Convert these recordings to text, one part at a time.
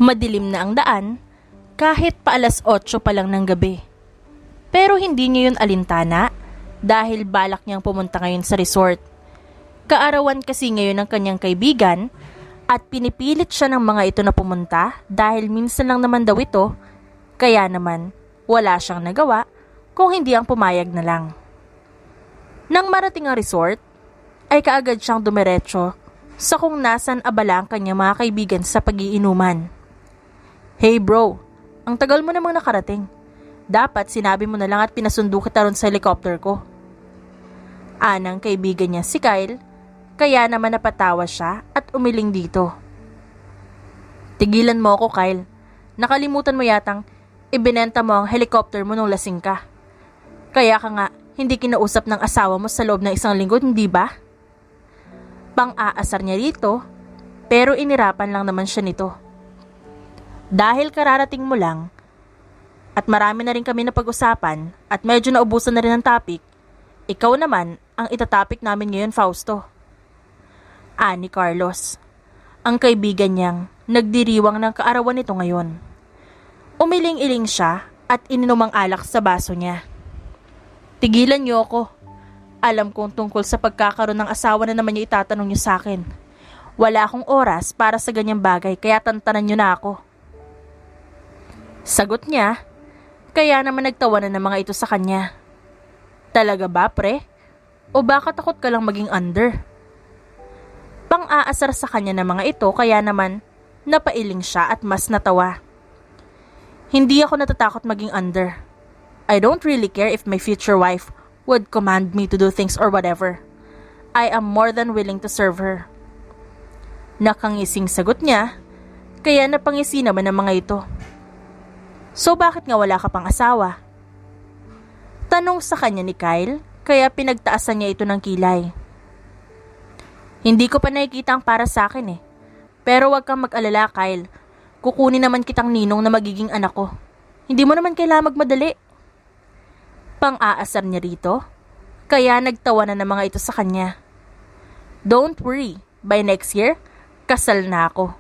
Madilim na ang daan, kahit pa 8:00 pa lang ng gabi. Pero hindi niya yun alintana dahil balak niyang pumunta ngayon sa resort. Kaarawan kasi ngayon ng kanyang kaibigan at pinipilit siya ng mga ito na pumunta dahil minsan lang naman daw ito, kaya naman wala siyang nagawa kung hindi ang pumayag na lang. Nang marating ang resort, ay kaagad siyang dumiretso sa kung nasan abala ang kanyang mga kaibigan sa pag-iinuman. Hey bro, ang tagal mo namang nakarating. Dapat sinabi mo na lang at pinasundo kita ron sa helicopter ko. Anang kaibigan niya si Kyle, kaya naman napatawa siya at umiling dito. Tigilan mo ako, Kyle. Nakalimutan mo yatang ibinenta mo ang helicopter mo nung lasing ka. Kaya ka nga hindi kinausap ng asawa mo sa loob ng 1 linggo, hindi ba? Pang-aasar niya dito, pero inirapan lang naman siya nito. Dahil kararating mo lang, at marami na rin kami na pag-usapan at medyo naubusan na rin ang topic, ikaw naman ang itatopic namin ngayon, Fausto. Ani Carlos, ang kaibigan niyang nagdiriwang ng kaarawan nito ngayon. Umiling-iling siya at ininom ang alak sa baso niya. Tigilan niyo ako. Alam kong tungkol sa pagkakaroon ng asawa na naman niyo itatanong niyo sa akin. Wala akong oras para sa ganyang bagay kaya tantanan niyo na ako. Sagot niya, kaya naman nagtawanan ng mga ito sa kanya. Talaga ba, pre? O baka takot ka lang maging under? Pang-aasar sa kanya ng mga ito kaya naman napailing siya at mas natawa. Hindi ako natatakot maging under. I don't really care if my future wife would command me to do things or whatever. I am more than willing to serve her. Nakangising sagot niya, kaya napangisi naman ng mga ito. So bakit nga wala ka pang asawa? Tanong sa kanya ni Kyle, kaya pinagtaasan niya ito ng kilay. Hindi ko pa nakikita ang para sa akin eh. Pero wag kang mag-alala, Kyle. Kukunin naman kitang ninong na magiging anak ko. Hindi mo naman kailangan magmadali. Pang-aasar niya rito, kaya nagtawa na ng mga ito sa kanya. Don't worry, by next year, kasal na ako.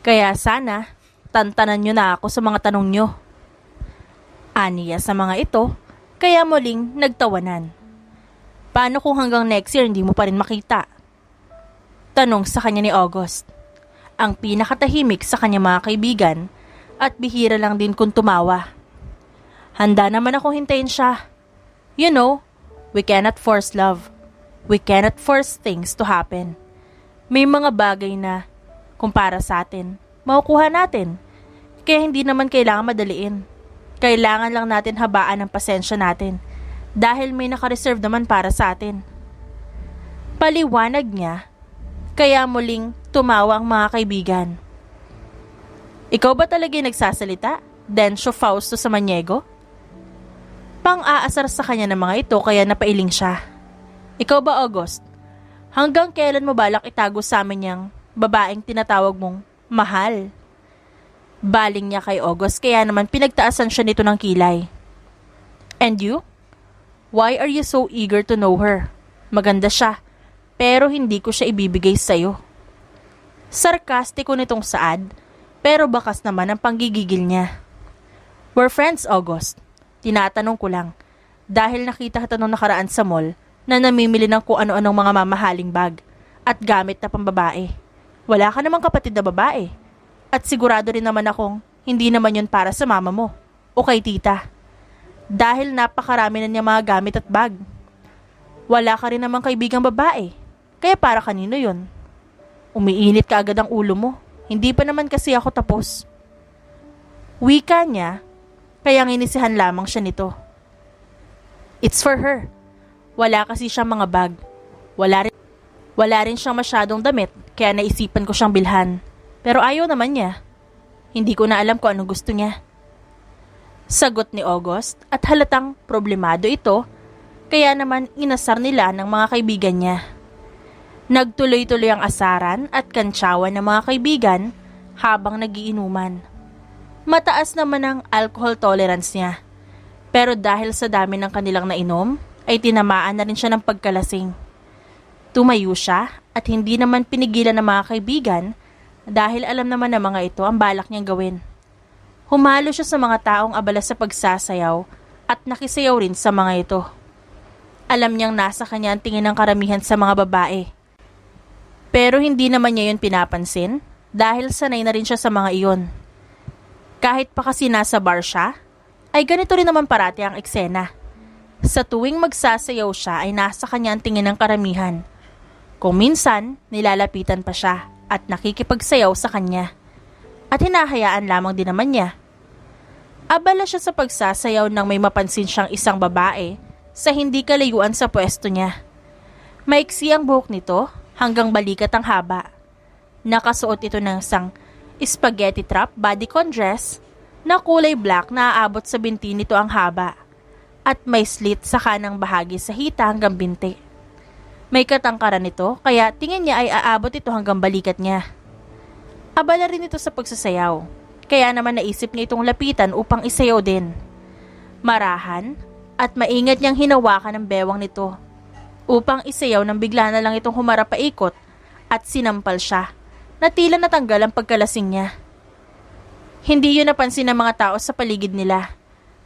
Kaya sana, tantanan nyo na ako sa mga tanong nyo. Aniya sa mga ito, kaya muling nagtawanan. Paano kung hanggang next year hindi mo pa rin makita? Tanong sa kanya ni August, ang pinakatahimik sa kanya mga kaibigan at bihira lang din kung tumawa. Handa naman akong hintayin siya. You know, we cannot force love. We cannot force things to happen. May mga bagay na, kung para sa atin, makukuha natin. Kaya hindi naman kailangan madaliin. Kailangan lang natin habaan ang pasensya natin. Dahil may nakareserve naman para sa atin. Paliwanag niya, kaya muling tumawa ang mga kaibigan. Ikaw ba talaga yung nagsasalita? Dencio Fausto Samaniego? Pang-aasar sa kanya ng mga ito kaya napailing siya. Ikaw ba, August? Hanggang kailan mo balak itago sa amin yung babaeng tinatawag mong mahal? Baling niya kay August kaya naman pinagtaasan siya nito ng kilay. And you? Why are you so eager to know her? Maganda siya, pero hindi ko siya ibibigay sa'yo. Sarkastiko nitong saad, pero bakas naman ang panggigigil niya. We're friends, August. Tinatanong ko lang, dahil nakita kita nung nakaraan sa mall na namimili ng kung ano-anong mga mamahaling bag at gamit na pambabae. Wala ka namang kapatid na babae. At sigurado rin naman akong hindi naman yun para sa mama mo o kay tita. Dahil napakarami na niya mga gamit at bag. Wala ka rin namang kaibigang babae. Kaya para kanino yun? Umiinit ka agad ang ulo mo. Hindi pa naman kasi ako tapos. Wika niya, kaya nginisihan lamang siya nito. It's for her. Wala kasi siyang mga bag. Wala rin siyang masyadong damit, kaya naisipan ko siyang bilhan. Pero ayaw naman niya. Hindi ko na alam kung anong gusto niya. Sagot ni August at halatang problemado ito, kaya naman inasar nila ng mga kaibigan niya. Nagtuloy-tuloy ang asaran at kantsawan ng mga kaibigan habang nagiinuman. Mataas naman ang alcohol tolerance niya. Pero dahil sa dami ng kanilang nainom, ay tinamaan na rin siya ng pagkalasing. Tumayo siya at hindi naman pinigilan ng mga kaibigan dahil alam naman ng mga ito ang balak niyang gawin. Humalo siya sa mga taong abala sa pagsasayaw at nakisayaw rin sa mga ito. Alam niyang nasa kanya ang tingin ng karamihan sa mga babae. Pero hindi naman niya yun pinapansin dahil sanay na rin siya sa mga iyon. Kahit pa kasi nasa bar siya, ay ganito rin naman parati ang eksena. Sa tuwing magsasayaw siya ay nasa kanya ang tingin ng karamihan. Kung minsan, nilalapitan pa siya at nakikipagsayaw sa kanya. At hinahayaan lamang din naman niya. Abala siya sa pagsasayaw nang may mapansin siyang isang babae sa hindi kalayuan sa pwesto niya. Maiksi ang buhok nito hanggang balikat ang haba. Nakasuot ito ng isang spaghetti trap bodycon dress na kulay black na aabot sa binti nito ang haba at may slit sa kanang bahagi sa hita hanggang binti. May katangkaran nito kaya tingin niya ay aabot ito hanggang balikat niya. Abala rin ito sa pagsasayaw, kaya naman naisip niya itong lapitan upang isayaw din. Marahan at maingat niyang hinawakan ang bewang nito upang isayaw nang bigla na lang itong humarap paikot at sinampal siya na tila natanggal ang pagkalasing niya. Hindi yun napansin ng mga tao sa paligid nila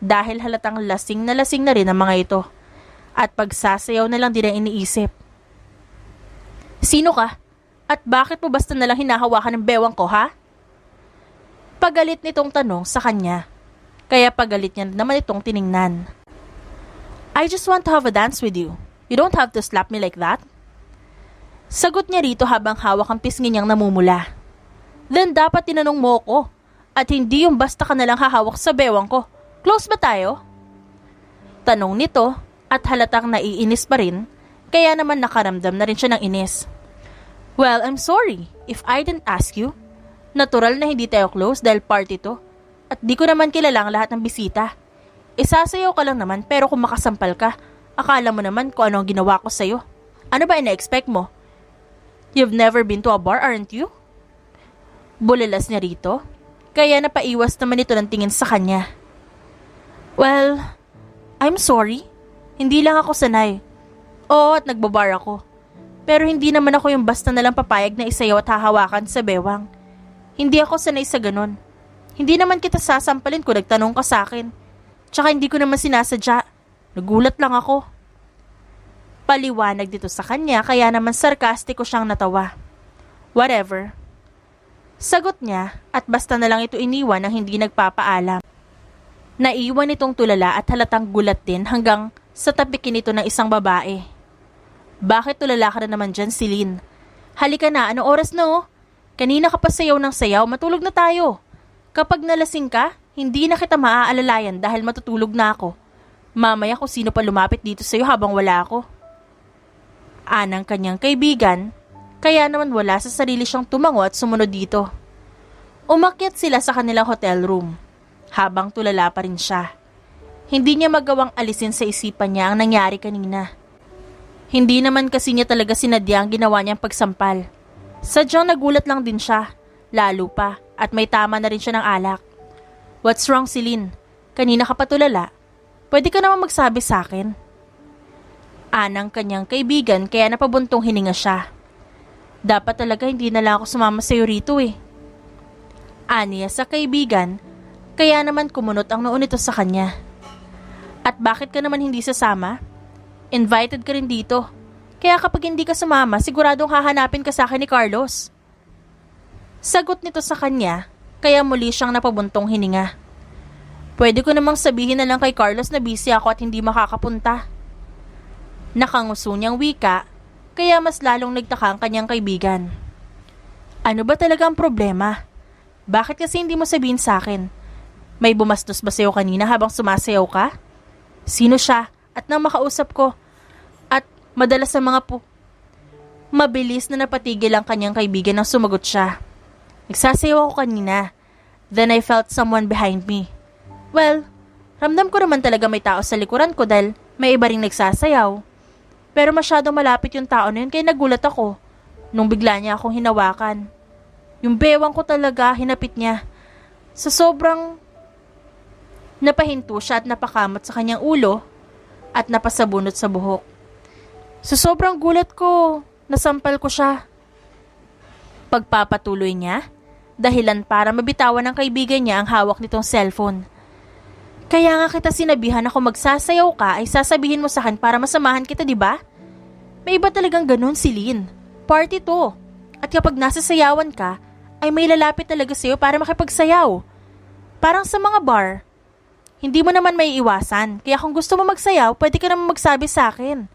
dahil halatang lasing na rin ang mga ito at pagsasayaw na lang din ang iniisip. Sino ka? At bakit mo basta nalang hinahawakan ng bewang ko, ha? Pagalit nitong tanong sa kanya, kaya pagalit niya naman itong tiningnan. I just want to have a dance with you. You don't have to slap me like that. Sagot niya rito habang hawak ang pisngi niyang namumula. Then dapat tinanong mo ko, at hindi yung basta ka nalang hahawak sa bewang ko. Close ba tayo? Tanong nito at halatang naiinis pa rin, kaya naman nakaramdam na rin siya ng inis. Well, I'm sorry if I didn't ask you. Natural na hindi tayo close dahil party to. At di ko naman kilala ang lahat ng bisita. Isasayaw ka lang naman pero kung makasampal ka, akala mo naman kung ano ang ginawa ko sa'yo. Ano ba ina-expect mo? You've never been to a bar, aren't you? Bulalas niya rito, kaya napaiwas naman ito ng tingin sa kanya. Well, I'm sorry. Hindi lang ako sanay. Oo, at nagbabar ako. Pero hindi naman ako yung basta nalang papayag na isayaw at hahawakan sa bewang. Hindi ako sanay sa ganun. Hindi naman kita sasampalin kung nagtanong ka sa akin. Tsaka hindi ko naman sinasadya. Nagulat lang ako. Paliwanag dito sa kanya kaya naman sarkastiko siyang natawa. Whatever. Sagot niya at basta na lang ito iniwan ng hindi nagpapaalam. Naiwan itong tulala at halatang gulat din hanggang sa tapikin ito ng isang babae. Bakit tulala ka na naman dyan, Celine? Halika na, ano oras na oh? Kanina ka pa sayaw ng sayaw, matulog na tayo. Kapag nalasing ka, hindi na kita maaalalayan dahil matutulog na ako. Mamaya kung sino pa lumapit dito sa'yo habang wala ako. Anang kanyang kaibigan, kaya naman wala sa sarili siyang tumango at sumunod dito. Umakyat sila sa kanilang hotel room, habang tulala pa rin siya. Hindi niya magawang alisin sa isipan niya ang nangyari kanina. Hindi naman kasi niya talaga sinadya ang ginawa niyang pagsampal. Sadyang nagulat lang din siya, lalo pa, at may tama na rin siya ng alak. What's wrong, Celine? Kanina ka pa tulala. Pwede ka naman magsabi sa akin. Anang kanyang kaibigan kaya napabuntong hininga siya. Dapat talaga hindi na lang ako sumama sa'yo rito eh. Aniya sa kaibigan, kaya naman kumunot ang noo nito sa kanya. At bakit ka naman hindi sasama? Invited ka rin dito. Kaya kapag hindi ka sumama, siguradong hahanapin ka sa akin ni Carlos. Sagot nito sa kanya, kaya muli siyang napabuntong hininga. Pwede ko namang sabihin na lang kay Carlos na busy ako at hindi makakapunta. Nakanguso niyang wika, kaya mas lalong nagtaka ang kanyang kaibigan. Ano ba talaga ang problema? Bakit kasi hindi mo sabihin sa akin? May bumastos ba sa'yo kanina habang sumasayaw ka? Sino siya? At nang makausap ko, at madalas sa mga mabilis na napatigil ang kanyang kaibigan nang sumagot siya. Nagsasayaw ako kanina. Then I felt someone behind me. Well, ramdam ko naman talaga may tao sa likuran ko dahil may iba ring nagsasayaw. Pero masyadong malapit yung tao na yun kaya nagulat ako nung bigla niya akong hinawakan. Yung bewang ko talaga hinapit niya. Sa sobrang napahinto siya at napakamot sa kanyang ulo at napasabunot sa buhok. Sa sobrang gulat ko, nasampal ko siya. Pagpapatuloy niya, dahilan para mabitawan ng kaibigan niya ang hawak nitong cellphone. Kaya nga kita sinabihan ako magsasayaw ka ay sasabihin mo sa akin para masamahan kita, di ba? May iba talagang ganun si Lynn. Party to. At kapag nasa sayawan ka, ay may lalapit talaga sa'yo para makipagsayaw. Parang sa mga bar. Hindi mo naman may iwasan. Kaya kung gusto mo magsayaw, pwede ka naman magsabi sa akin.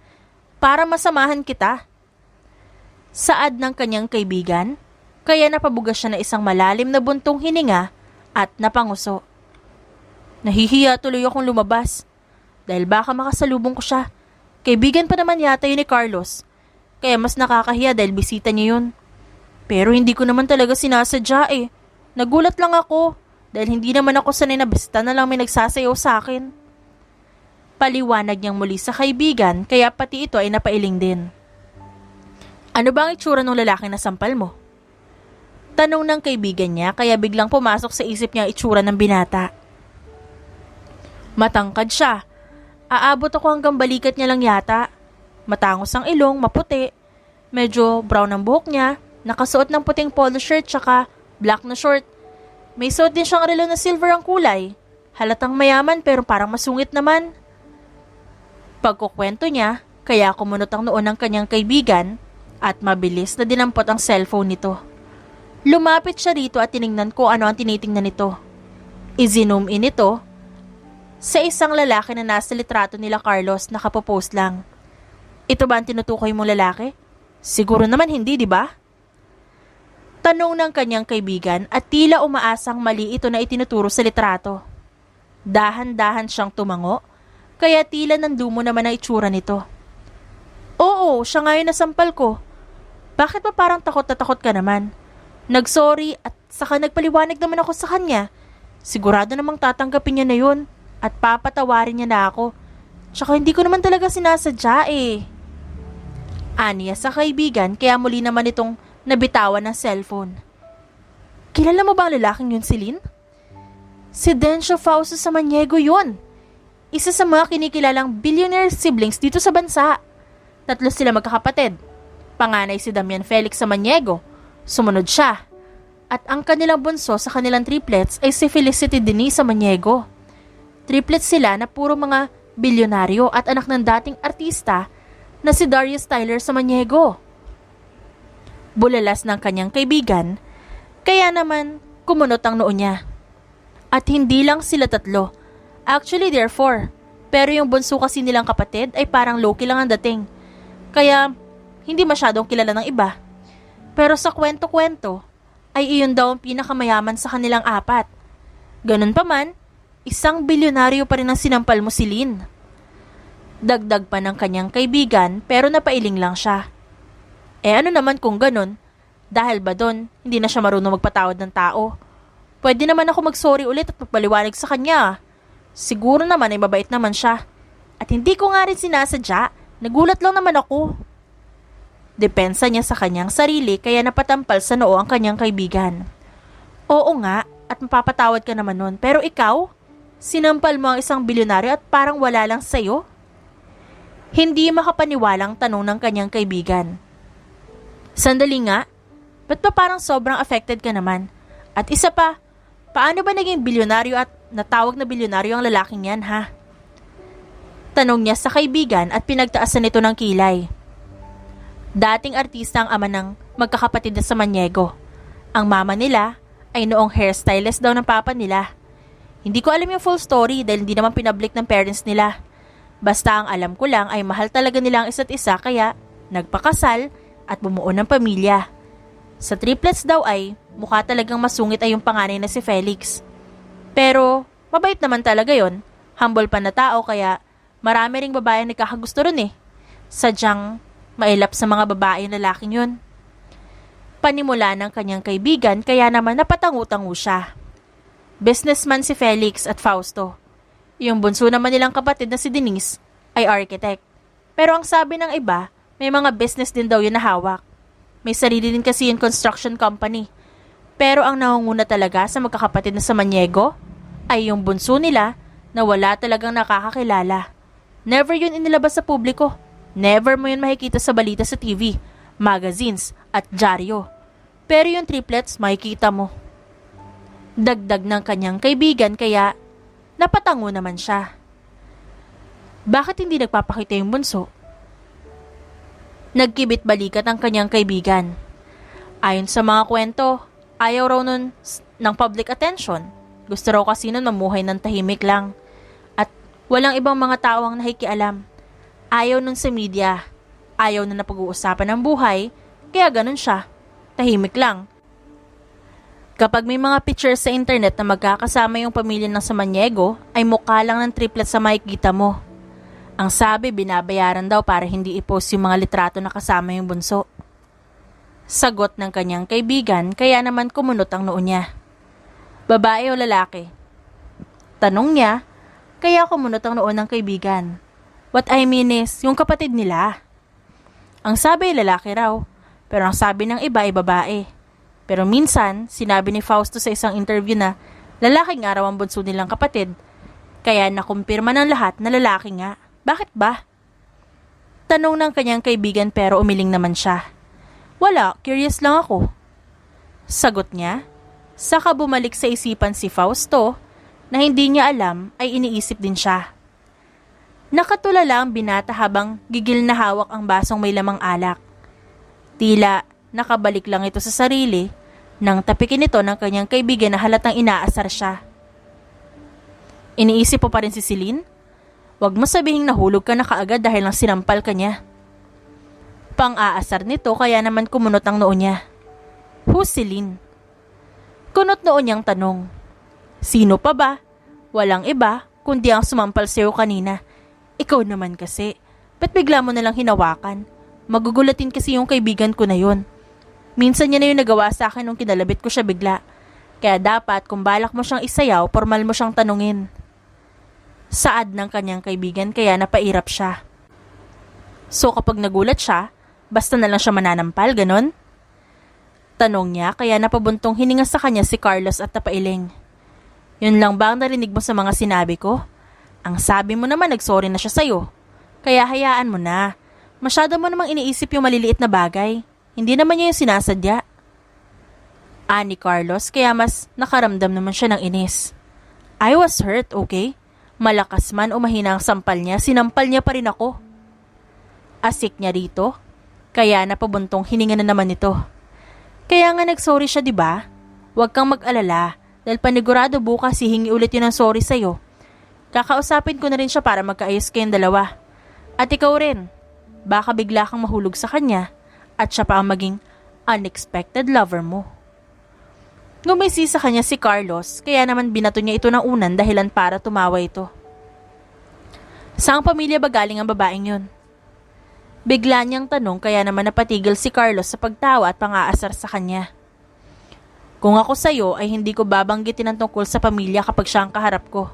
Para masamahan kita. Saad ng kanyang kaibigan, kaya napabugas siya na isang malalim na buntong hininga at napanguso. Nahihiya tuloy akong lumabas. Dahil baka makasalubong ko siya. Kaibigan pa naman yata yun ni Carlos. Kaya mas nakakahiya dahil bisita niya yun. Pero hindi ko naman talaga sinasadya eh. Nagulat lang ako dahil hindi naman ako sanay na basta na lang may nagsasayaw sa akin. Paliwanag niyang muli sa kaibigan kaya pati ito ay napailing din. Ano ba ang itsura ng lalaki na sampal mo? Tanong ng kaibigan niya kaya biglang pumasok sa isip niya ang itsura ng binata. Matangkad siya. Aabot ako hanggang balikat niya lang yata. Matangos ang ilong, maputi. Medyo brown ang buhok niya. Nakasuot ng puting polo shirt tsaka black na short. May suot din siyang relo na silver ang kulay. Halatang mayaman pero parang masungit naman. Pagkukwento niya, kaya kumunot ang noon ng kanyang kaibigan at mabilis na dinampot ang cellphone nito. Lumapit siya rito at tiningnan ko ano ang tinitingnan nito. I-zoom in ito sa isang lalaki na nasa litrato nila Carlos nakapopost lang. Ito ba ang tinutukoy mong lalaki? Siguro naman hindi, di ba? Tanong ng kanyang kaibigan at tila umaasang mali ito na itinuturo sa litrato. Dahan-dahan siyang tumango, kaya tila nandumo naman ang itsura nito. Oo, siya nga yung nasampal ko. Bakit ba parang takot na takot ka naman? Nagsorry at saka nagpaliwanag naman ako sa kanya. Sigurado namang tatanggapin niya na yun at papatawarin niya na ako. Tsaka hindi ko naman talaga sinasadya eh. Aniya sa kaibigan kaya muli naman itong nabitawan ng cellphone. Kilala mo ba ang lalaking yun si Lynn? Si Dencio Fausto Samaniego yun. Isa sa mga kinikilalang billionaire siblings dito sa bansa. 3 sila magkakapatid. Panganay si Damian Felix Samaniego. Sumunod siya. At ang kanilang bunso sa kanilang triplets ay si Felicity Denise Samaniego. Triplets sila na puro mga bilyonaryo at anak ng dating artista na si Darius Tyler Samaniego. Bulalas ng kanyang kaibigan, kaya naman kumunot ang noo niya. At hindi lang sila 3. Actually, there are 4. Pero yung bunso kasi nilang kapatid ay parang low-key lang ang dating. Kaya hindi masyadong kilala ng iba. Pero sa kwento-kwento, ay iyon daw ang pinakamayaman sa kanilang 4. Ganun pa man, 1 bilyonaryo pa rin ang sinampal mo si Lynn. Dagdag pa ng kanyang kaibigan pero napailing lang siya. Ano naman kung ganun? Dahil ba doon, hindi na siya marunong magpatawad ng tao? Pwede naman ako mag-sorry ulit at magpaliwanag sa kanya. Siguro naman ay mabait naman siya. At hindi ko nga rin sinasadya, nagulat lang naman ako. Depensa niya sa kanyang sarili kaya napatampal sa noo ang kanyang kaibigan. Oo nga, at mapapatawad ka naman nun. Pero ikaw, sinampal mo ang 1 bilyonaryo at parang wala lang sa'yo? Hindi makapaniwalang tanong ng kanyang kaibigan. Sandali nga, ba't pa parang sobrang affected ka naman? At isa pa, paano ba naging bilyonaryo at natawag na bilyonaryo ang lalaking yan, ha? Tanong niya sa kaibigan at pinagtaasan nito ng kilay. Dating artista ang ama ng magkakapatid na Samaniego. Ang mama nila ay noong hairstylist daw ng papa nila. Hindi ko alam yung full story dahil hindi naman pinablik ng parents nila. Basta ang alam ko lang ay mahal talaga nila ang isa't isa kaya nagpakasal at bumuo ng pamilya. Sa triplets daw ay mukha talagang masungit ay yung panganay na si Felix. Pero mabait naman talaga yon. Humble pa na tao kaya marami ring babae nagkakagusto ron eh. Sadyang mailap sa mga babae lalaking yun. Panimula ng kanyang kaibigan kaya naman napatangu-tangu siya. Businessman si Felix at Fausto. Yung bunso naman nilang kapatid na si Denise ay architect. Pero ang sabi ng iba, may mga business din daw yun na hawak. May sarili din kasi yung construction company. Pero ang nangunguna talaga sa magkakapatid na Samaniego ay yung bunso nila na wala talagang nakakakilala. Never yun inilabas sa publiko. Never mo yun makikita sa balita sa TV, magazines at dyaryo. Pero yung triplets makikita mo. Dagdag ng kanyang kaibigan kaya napatango naman siya. Bakit hindi nagpapakita yung bunso? Nagkibit balikat ang kanyang kaibigan. Ayon sa mga kwento, ayaw raw nun ng public attention. Gusto raw kasi nun mamuhay ng tahimik lang. At walang ibang mga tao ang nakikialam. Ayaw nun sa media. Ayaw na napag-uusapan ng buhay. Kaya ganun siya. Tahimik lang. Kapag may mga pictures sa internet na magkakasama yung pamilya ng Samaniego, ay mukha lang ng triplet sa makikita mo. Ang sabi, binabayaran daw para hindi i-post yung mga litrato na kasama yung bunso. Sagot ng kanyang kaibigan, kaya naman kumunot ang noo niya. Babae o lalaki? Tanong niya, kaya kumunot ang noo ng kaibigan. What I mean is, yung kapatid nila. Ang sabi, lalaki raw. Pero ang sabi ng iba ay babae. Pero minsan, sinabi ni Fausto sa isang interview na lalaki nga raw ang bunso nilang kapatid. Kaya nakumpirma ng lahat na lalaki nga. Bakit ba? Tanong ng kanyang kaibigan pero umiling naman siya. Wala, curious lang ako. Sagot niya, saka bumalik sa isipan si Fausto na hindi niya alam ay iniisip din siya. Nakatulala ang binata habang gigil na hawak ang basong may lamang alak. Tila nakabalik lang ito sa sarili nang tapikin ito ng kanyang kaibigan na halatang inaasar siya. Iniisip mo pa rin si Celine? Huwag mo sabihing nahulog ka na kaagad dahil lang sinampal ka niya. Pang-aasar nito kaya naman kumunot ang noo niya. Who's Celine? Kunot noo niyang tanong. Sino pa ba? Walang iba kundi ang sumampal sa'yo kanina. Ikaw naman kasi. Ba't bigla mo nalang hinawakan? Magugulatin kasi yung kaibigan ko na yun. Minsan niya na yung nagawa sa akin nung kinalabit ko siya bigla. Kaya dapat kung balak mo siyang isayaw, formal mo siyang tanungin. Saad ng kanyang kaibigan kaya napairap siya. So kapag nagulat siya, basta na lang siya mananampal, ganon? Tanong niya kaya napabuntong hininga sa kanya si Carlos at napailing. Yun lang ba ang narinig mo sa mga sinabi ko? Ang sabi mo naman nagsorry na siya sa'yo. Kaya hayaan mo na. Masyado mo namang iniisip yung maliliit na bagay. Hindi naman niya yung sinasadya. Ani Carlos kaya mas nakaramdam naman siya ng inis. I was hurt, okay? Malakas man o mahina ang sampal niya, sinampal niya pa rin ako. Asik niya rito, kaya napabuntong hininga na naman ito. Kaya nga nagsorry siya, di ba? Huwag kang mag-alala, dahil panigurado bukas hihingi ulit yun ng sorry sa'yo. Kakausapin ko na rin siya para magkaayos kayong dalawa. At ikaw rin, baka bigla kang mahulog sa kanya at siya pa ang maging unexpected lover mo. Ngumisi sa kanya si Carlos, kaya naman binato niya ito ng unan dahilan para tumawa ito. Saang pamilya ba galing ang babaeng yun? Bigla niyang tanong kaya naman napatigil si Carlos sa pagtawa at pang-aasar sa kanya. Kung ako sa'yo ay hindi ko babanggitin ang tungkol sa pamilya kapag siya ang kaharap ko.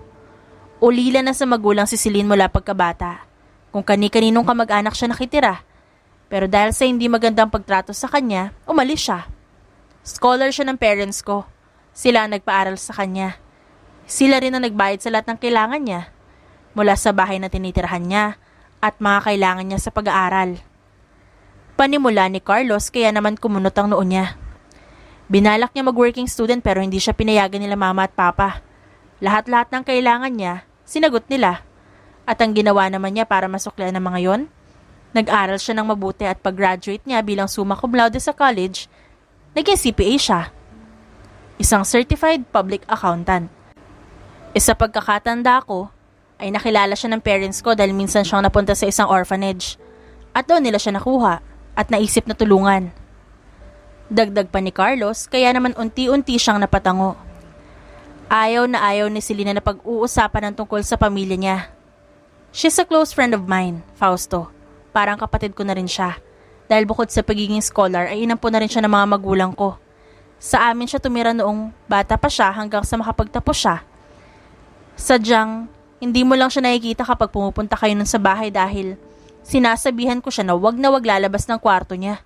Ulila na sa magulang si Celine mula pagkabata. Kung kani-kaninong kamag-anak siya nakitira. Pero dahil sa hindi magandang pagtrato sa kanya, umalis siya. Scholar siya ng parents ko. Sila ang nagpaaral sa kanya. Sila rin ang nagbayad sa lahat ng kailangan niya. Mula sa bahay na tinitirahan niya at mga kailangan niya sa pag-aaral. Panimula ni Carlos kaya naman kumunot ang noo niya. Binalak niya mag-working student pero hindi siya pinayagan nila mama at papa. Lahat-lahat ng kailangan niya, sinagot nila. At ang ginawa naman niya para masuklian ng mga yon, nag-aral siya ng mabuti at pag-graduate niya bilang summa cum laude sa college, naging CPA siya. Isang certified public accountant. Sa pagkakatanda ko, ay nakilala siya ng parents ko dahil minsan siyang napunta sa isang orphanage. At doon nila siya nakuha at naisip na tulungan. Dagdag pa ni Carlos, kaya naman unti-unti siyang napatango. Ayaw na ayaw ni Selena na pag-uusapan ng tungkol sa pamilya niya. She's a close friend of mine, Fausto. Parang kapatid ko na rin siya. Dahil bukod sa pagiging scholar ay inampun na rin siya ng mga magulang ko. Sa amin siya tumira noong bata pa siya hanggang sa makapagtapos siya. Sadyang, hindi mo lang siya nakikita kapag pumupunta kayo nun sa bahay dahil sinasabihan ko siya na wag lalabas ng kwarto niya.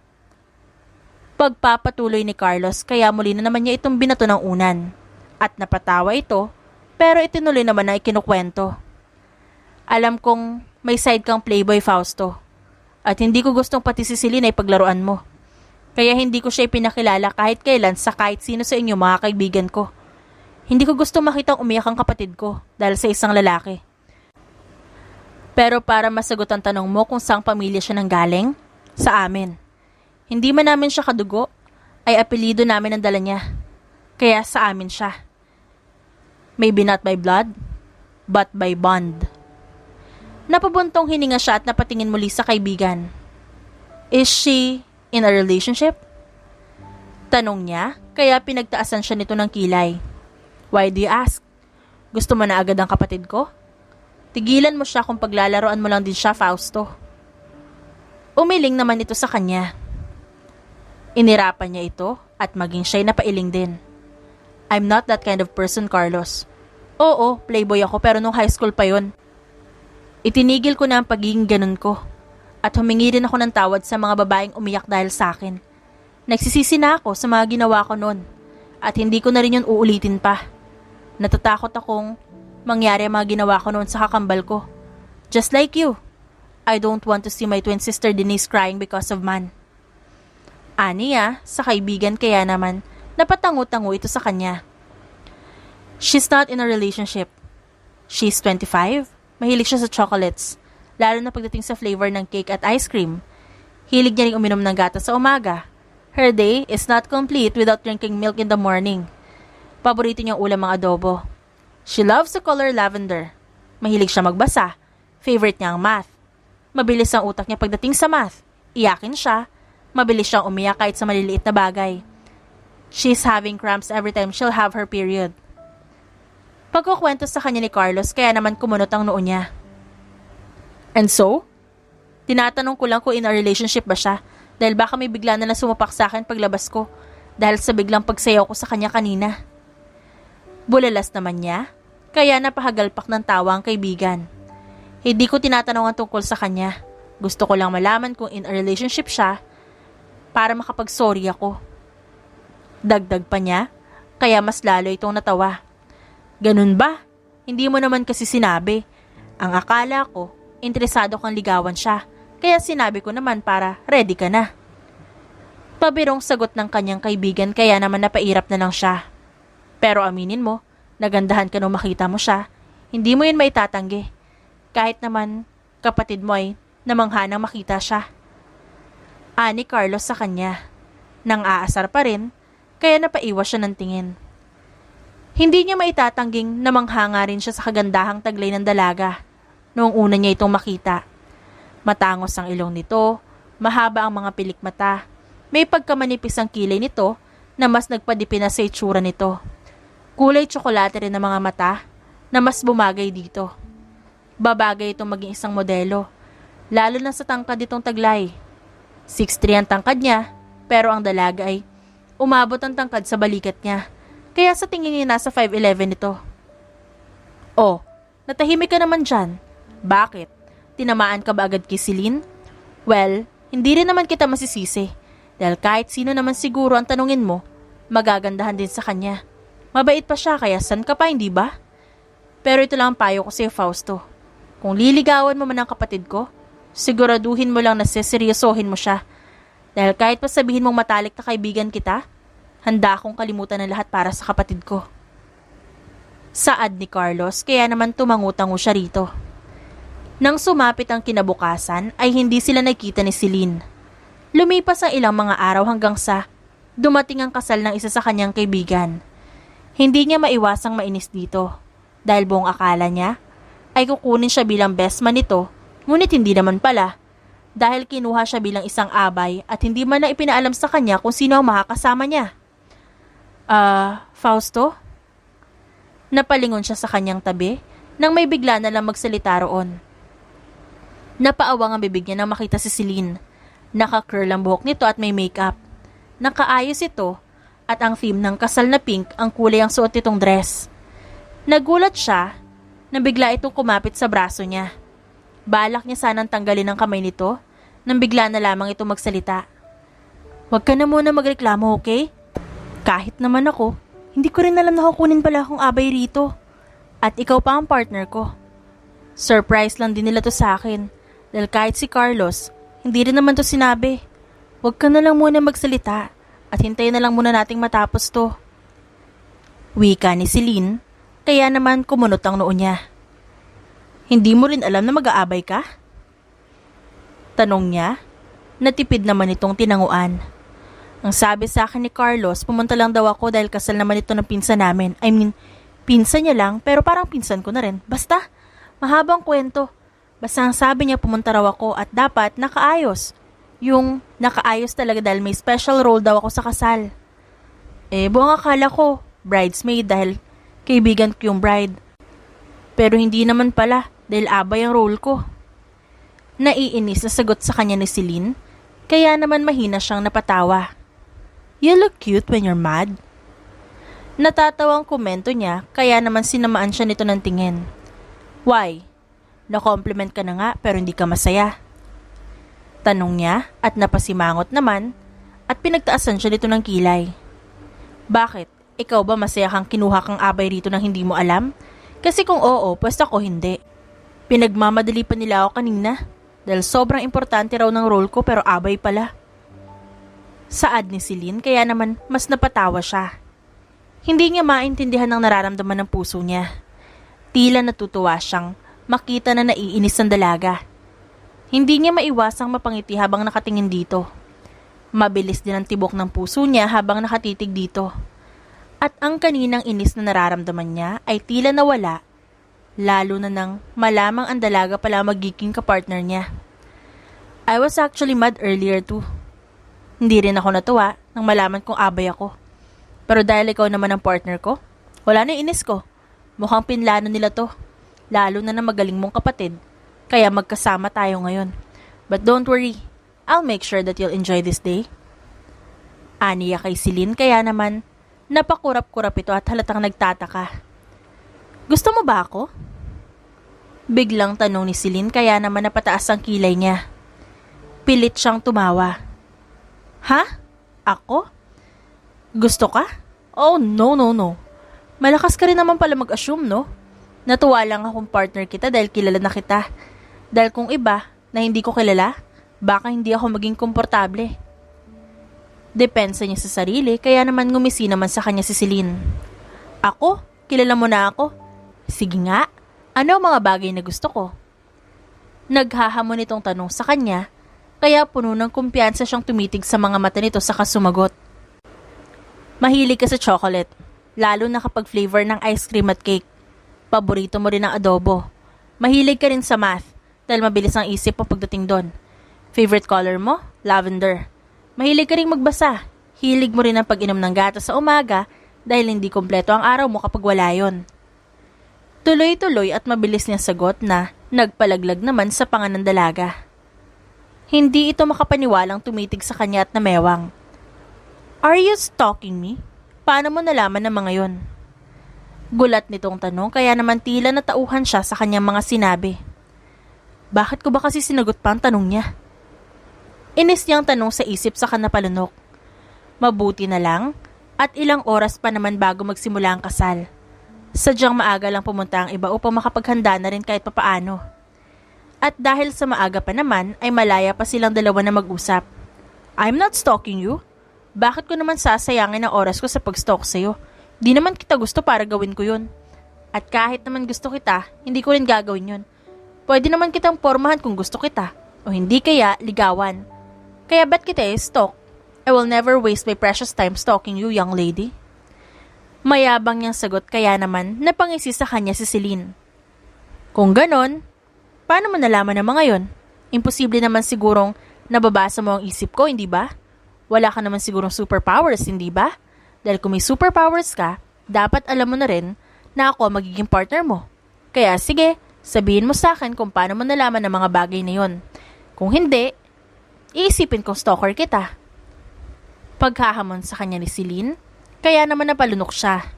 Pagpapatuloy ni Carlos kaya muli na naman niya itong binato ng unan. At napatawa ito, pero itinuloy naman na ikinukwento. Alam kong may side kang playboy, Fausto. At hindi ko gustong pati si Celine ay paglaruan mo. Kaya hindi ko siya ipinakilala kahit kailan sa kahit sino sa inyo mga kaibigan ko. Hindi ko gusto makitang umiyak ang kapatid ko dahil sa isang lalaki. Pero para masagot ang tanong mo kung saang pamilya siya nanggaling, sa amin. Hindi man namin siya kadugo, ay apelyido namin ang dala niya. Kaya sa amin siya. Maybe not by blood, but by bond. Napabuntong hininga siya at napatingin muli sa kaibigan. Is she in a relationship? Tanong niya, kaya pinagtaasan siya nito ng kilay. Why do you ask? Gusto mo na agad ang kapatid ko? Tigilan mo siya kung paglalaroan mo lang din siya, Fausto. Umiling naman ito sa kanya. Inirapan niya ito at maging siya'y napailing din. I'm not that kind of person, Carlos. Oo, playboy ako pero nung high school pa yon. Itinigil ko na ang pagiging ganun ko at humingi rin ako ng tawad sa mga babaeng umiyak dahil sa akin. Nagsisisi na ako sa mga ginawa ko noon at hindi ko na rin yun uulitin pa. Natatakot akong mangyari ang mga ginawa ko noon sa kakambal ko. Just like you, I don't want to see my twin sister Denise crying because of man. Aniya, sa kaibigan kaya naman, napatango-tango ito sa kanya. She's not in a relationship. She's 25. Mahilig siya sa chocolates, lalo na pagdating sa flavor ng cake at ice cream. Hilig niya ring uminom ng gatas sa umaga. Her day is not complete without drinking milk in the morning. Paborito niyang ulam ang adobo. She loves the color lavender. Mahilig siya magbasa. Favorite niya ang math. Mabilis ang utak niya pagdating sa math. Iyakin siya. Mabilis siyang umiyak kahit sa maliliit na bagay. She's having cramps every time she'll have her period. Pagkukwento sa kanya ni Carlos kaya naman kumunot ang noo niya. And so? Tinatanong ko lang kung in a relationship ba siya dahil baka may bigla na sumapak sa akin paglabas ko dahil sa biglang pagsayaw ko sa kanya kanina. Bulalas naman niya, kaya napahagalpak ng tawa ang kaibigan. Hindi ko tinatanong ang tungkol sa kanya. Gusto ko lang malaman kung in a relationship siya para makapag-sorry ako. Dagdag pa niya, kaya mas lalo itong natawa. Ganun ba? Hindi mo naman kasi sinabi. Ang akala ko, interesado kang ligawan siya, kaya sinabi ko naman para ready ka na. Pabirong sagot ng kanyang kaibigan kaya naman napairap na lang siya. Pero aminin mo, nagandahan ka nung makita mo siya, hindi mo yun maitatanggi. Kahit naman kapatid mo ay namangha nang makita siya. Ani Carlos sa kanya. Nang aasar pa rin, kaya napaiwas siya ng tingin. Hindi niya maitatangging namanghanga rin siya sa kagandahang taglay ng dalaga noong una niya itong makita. Matangos ang ilong nito, mahaba ang mga pilik mata, may pagkamanipis ang kilay nito na mas nagpadipin na sa itsura nito. Kulay tsokolate rin ang mga mata na mas bumagay dito. Babagay itong maging isang modelo, lalo na sa tangkad itong taglay. 6'3" ang tangkad niya, pero ang dalaga ay umabot ang tangkad sa balikat niya. Kaya sa tingin niya nasa 5'11" ito. Oh, natahimik ka naman dyan. Bakit? Tinamaan ka ba agad kay Celine? Well, hindi rin naman kita masisisi. Dahil kahit sino naman siguro ang tanungin mo, magagandahan din sa kanya. Mabait pa siya kaya san ka pa, hindi ba? Pero ito lang ang payo ko sa'yo, Fausto. Kung liligawan mo man ang kapatid ko, siguraduhin mo lang na seseryosohin mo siya. Dahil kahit pa sabihin mong matalik na kaibigan kita, handa akong kalimutan ng lahat para sa kapatid ko. Saad ni Carlos, kaya naman tumangutango siya rito. Nang sumapit ang kinabukasan, ay hindi sila nakita ni Celine. Lumipas ang ilang mga araw hanggang sa dumating ang kasal ng isa sa kanyang kaibigan. Hindi niya maiwasang mainis dito, dahil buong akala niya ay kukunin siya bilang best man nito, ngunit hindi naman pala, dahil kinuha siya bilang isang abay at hindi man na ipinaalam sa kanya kung sino ang makakasama niya. Fausto? Napalingon siya sa kanyang tabi nang may bigla na lang magsalita roon. Napaawang ang bibig niya nang makita si Celine. Naka-curl ang buhok nito at may makeup. Nakaayos ito at ang theme ng kasal na pink ang kulay ang suot nitong dress. Nagulat siya na bigla itong kumapit sa braso niya. Balak niya sanang tanggalin ang kamay nito nang bigla na lamang ito magsalita. Huwag ka na muna magreklamo, okay? Kahit naman ako, hindi ko rin alam na kukunin pala akong abay rito. At ikaw pa ang partner ko. Surprise lang din nila to sa akin. Dahil kahit si Carlos, hindi rin naman to sinabi. Huwag ka na lang muna magsalita at hintayin na lang muna nating matapos to. Wika ni Celine, kaya naman kumunot ang noo niya. Hindi mo rin alam na mag-aabay ka? Tanong niya, natipid naman itong tinanguan. Ang sabi sa akin ni Carlos, pumunta lang daw ako dahil kasal naman ito ng pinsan namin. I mean, pinsan niya lang pero parang pinsan ko na rin. Basta, mahabang kwento. Basta ang sabi niya pumunta raw ako at dapat nakaayos. Yung nakaayos talaga dahil may special role daw ako sa kasal. Buong akala ko, bridesmaid dahil kaibigan ko yung bride. Pero hindi naman pala dahil abay ang role ko. Naiinis na sagot sa kanya ni Celine, kaya naman mahina siyang napatawa. You look cute when you're mad. Natatawang komento niya, kaya naman sinamaan siya nito ng tingin. Why? Na-compliment ka na nga pero hindi ka masaya. Tanong niya at napasimangot naman at pinagtaasan siya nito ng kilay. Bakit? Ikaw ba masaya kang kinuha kang abay rito nang hindi mo alam? Kasi kung oo, pues ako hindi. Pinagmamadali pa nila ako kanina dahil sobrang importante raw ng role ko pero abay pala. Saad ni Celine kaya naman mas napatawa siya. Hindi niya maintindihan ang nararamdaman ng puso niya. Tila natutuwa siyang makita na naiinis ang dalaga. Hindi niya maiwasang mapangiti habang nakatingin dito. Mabilis din ang tibok ng puso niya habang nakatitig dito. At ang kaninang inis na nararamdaman niya ay tila nawala, lalo na nang malamang ang dalaga pala magiging kapartner niya. I was actually mad earlier too. Hindi rin ako natuwa nang malaman kong abay ako. Pero dahil ikaw naman ang partner ko, wala na inis ko. Mukhang pinlano nila to. Lalo na magaling mong kapatid. Kaya magkasama tayo ngayon. But don't worry, I'll make sure that you'll enjoy this day. Aniya kay Celine kaya naman napakurap-kurap ito at halatang nagtataka. Gusto mo ba ako? Biglang tanong ni Celine kaya naman napataas ang kilay niya. Pilit siyang tumawa. Ha? Ako? Gusto ka? Oh, no. Malakas ka rin naman pala mag-assume, no? Natuwa lang akong partner kita dahil kilala na kita. Dahil kung iba na hindi ko kilala, baka hindi ako maging komportable. Depensa niya sa sarili, kaya naman ngumisi naman sa kanya si Celine. Ako? Kilala mo na ako? Sige nga, ano ang mga bagay na gusto ko? Naghahamon itong tanong sa kanya, kaya puno ng kumpiyansa siyang tumitig sa mga mata nito saka sumagot. Mahilig ka sa chocolate, lalo na kapag flavor ng ice cream at cake. Paborito mo rin ang adobo. Mahilig ka rin sa math, dahil mabilis ang isip mo pagdating doon. Favorite color mo? Lavender. Mahilig ka rin magbasa. Hilig mo rin ang pag-inom ng gatas sa umaga dahil hindi kompleto ang araw mo kapag wala yon. Tuloy-tuloy at mabilis niyang sagot na nagpalaglag naman sa panga ng dalaga. Hindi ito makapaniwalang tumitig sa kanya at namewang. Are you stalking me? Paano mo nalaman ng mga yon? Gulat nitong tanong kaya naman tila natauhan siya sa kanyang mga sinabi. Bakit ko ba kasi sinagot pa ang tanong niya? Inis niyang tanong sa isip sa kanapalunok. Mabuti na lang at ilang oras pa naman bago magsimula ang kasal. Sadyang maaga lang pumunta ang iba upang makapaghanda na rin kahit papaano. At dahil sa maaga pa naman ay malaya pa silang dalawa na mag-usap. I'm not stalking you. Bakit ko naman sasayangin ang oras ko sa pag-stalk sa'yo? Di naman kita gusto para gawin ko yun. At kahit naman gusto kita, hindi ko rin gagawin yun. Pwede naman kitang pormahan kung gusto kita. O hindi kaya ligawan. Kaya ba't kita stalk? I will never waste my precious time stalking you, young lady. Mayabang niyang sagot kaya naman napangisi sa kanya si Celine. Kung ganon, paano mo nalaman ng mga yon? Imposible naman sigurong nababasa mo ang isip ko, hindi ba? Wala ka naman sigurong superpowers, hindi ba? Dahil kung may superpowers ka, dapat alam mo na rin na ako ang magiging partner mo. Kaya sige, sabihin mo sa akin kung paano mo nalaman ng mga bagay na yon. Kung hindi, iisipin kong stalker kita. Paghahamon sa kanya ni Celine, kaya naman napalunok siya.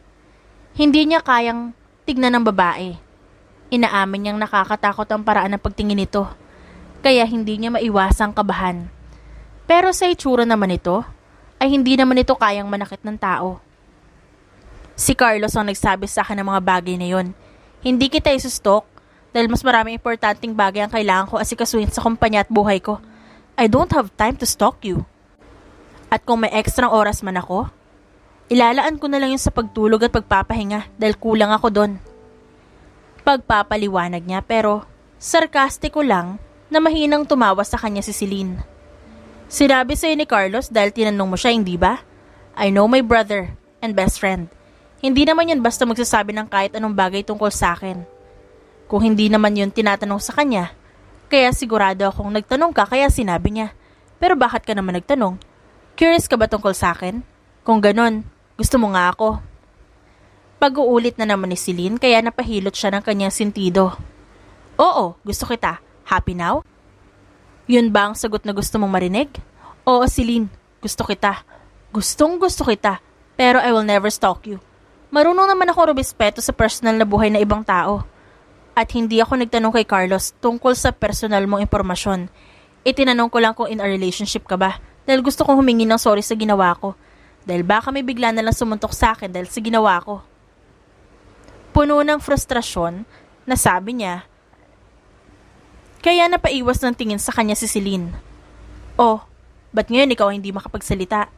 Hindi niya kayang tignan ng babae. Inaamin niyang nakakatakot ang paraan ng pagtingin nito, kaya hindi niya maiwasang kabahan. Pero sa itsura naman ito, ay hindi naman ito kayang manakit ng tao. Si Carlos ang nagsabi sa akin ng mga bagay na yon. Hindi kita isustalk dahil mas maraming importanteng bagay ang kailangan ko asikasuhin sa kumpanya at buhay ko. I don't have time to stalk you. At kung may ekstrang oras man ako, ilalaan ko na lang yun sa pagtulog at pagpapahinga dahil kulang ako doon. Pagpapaliwanag niya pero sarkastiko lang na mahinang tumawa sa kanya si Celine. Sinabi sa'yo ni Carlos dahil tinanong mo siya, hindi ba? I know my brother and best friend. Hindi naman yun basta magsasabi ng kahit anong bagay tungkol sa akin. Kung hindi naman yun tinatanong sa kanya, kaya sigurado akong nagtanong ka kaya sinabi niya. Pero bakit ka naman nagtanong? Curious ka ba tungkol sa akin? Kung ganon, gusto mo nga ako. Pag-uulit na naman ni Celine kaya napahilot siya ng kanyang sentido. Oo, gusto kita. Happy now? Yun ba ang sagot na gusto mong marinig? Oo, Celine, gusto kita. Gustong gusto kita, pero I will never stalk you. Marunong naman ako rumispeto sa personal na buhay na ibang tao. At hindi ako nagtanong kay Carlos tungkol sa personal mong impormasyon. Itinanong ko lang kung in a relationship ka ba dahil gusto kong humingi ng sorry sa ginawa ko. Dahil baka may bigla na lang sumuntok sa akin dahil sa ginawa ko. Puno ng frustrasyon na sabi niya, kaya napaiwas ng tingin sa kanya si Celine. Oh, ba't ngayon ikaw hindi makapagsalita?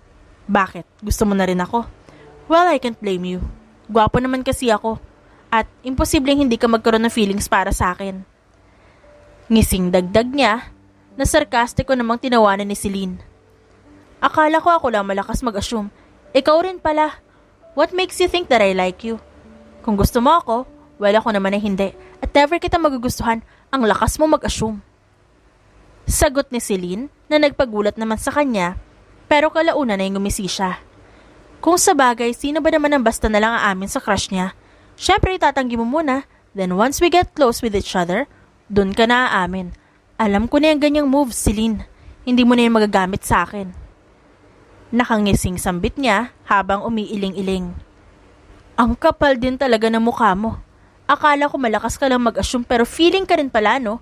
Bakit? Gusto mo na rin ako? Well, I can't blame you. Gwapo naman kasi ako. At imposibleng hindi ka magkaroon ng feelings para sa akin. Ngising dagdag niya na sarkastiko namang tinawanan ni Celine. Akala ko ako lang malakas mag-assume. Ikaw rin pala. What makes you think that I like you? Kung gusto mo ako, well ako naman ay hindi. At never kita magugustuhan. Ang lakas mo mag-assume. Sagot ni Celine na nagpagulat naman sa kanya pero kalaunan ay ngumisi siya. Kung sa bagay, sino ba naman ang basta na lang aamin sa crush niya? Syempre itatanggi mo muna, then once we get close with each other, dun ka na aamin. Alam ko na yung ganyang moves, Celine. Hindi mo na yung magagamit sa akin. Nakangising sambit niya habang umiiling-iling. Ang kapal din talaga ng mukha mo. Akala ko malakas ka lang mag-assume pero feeling ka rin pala, no?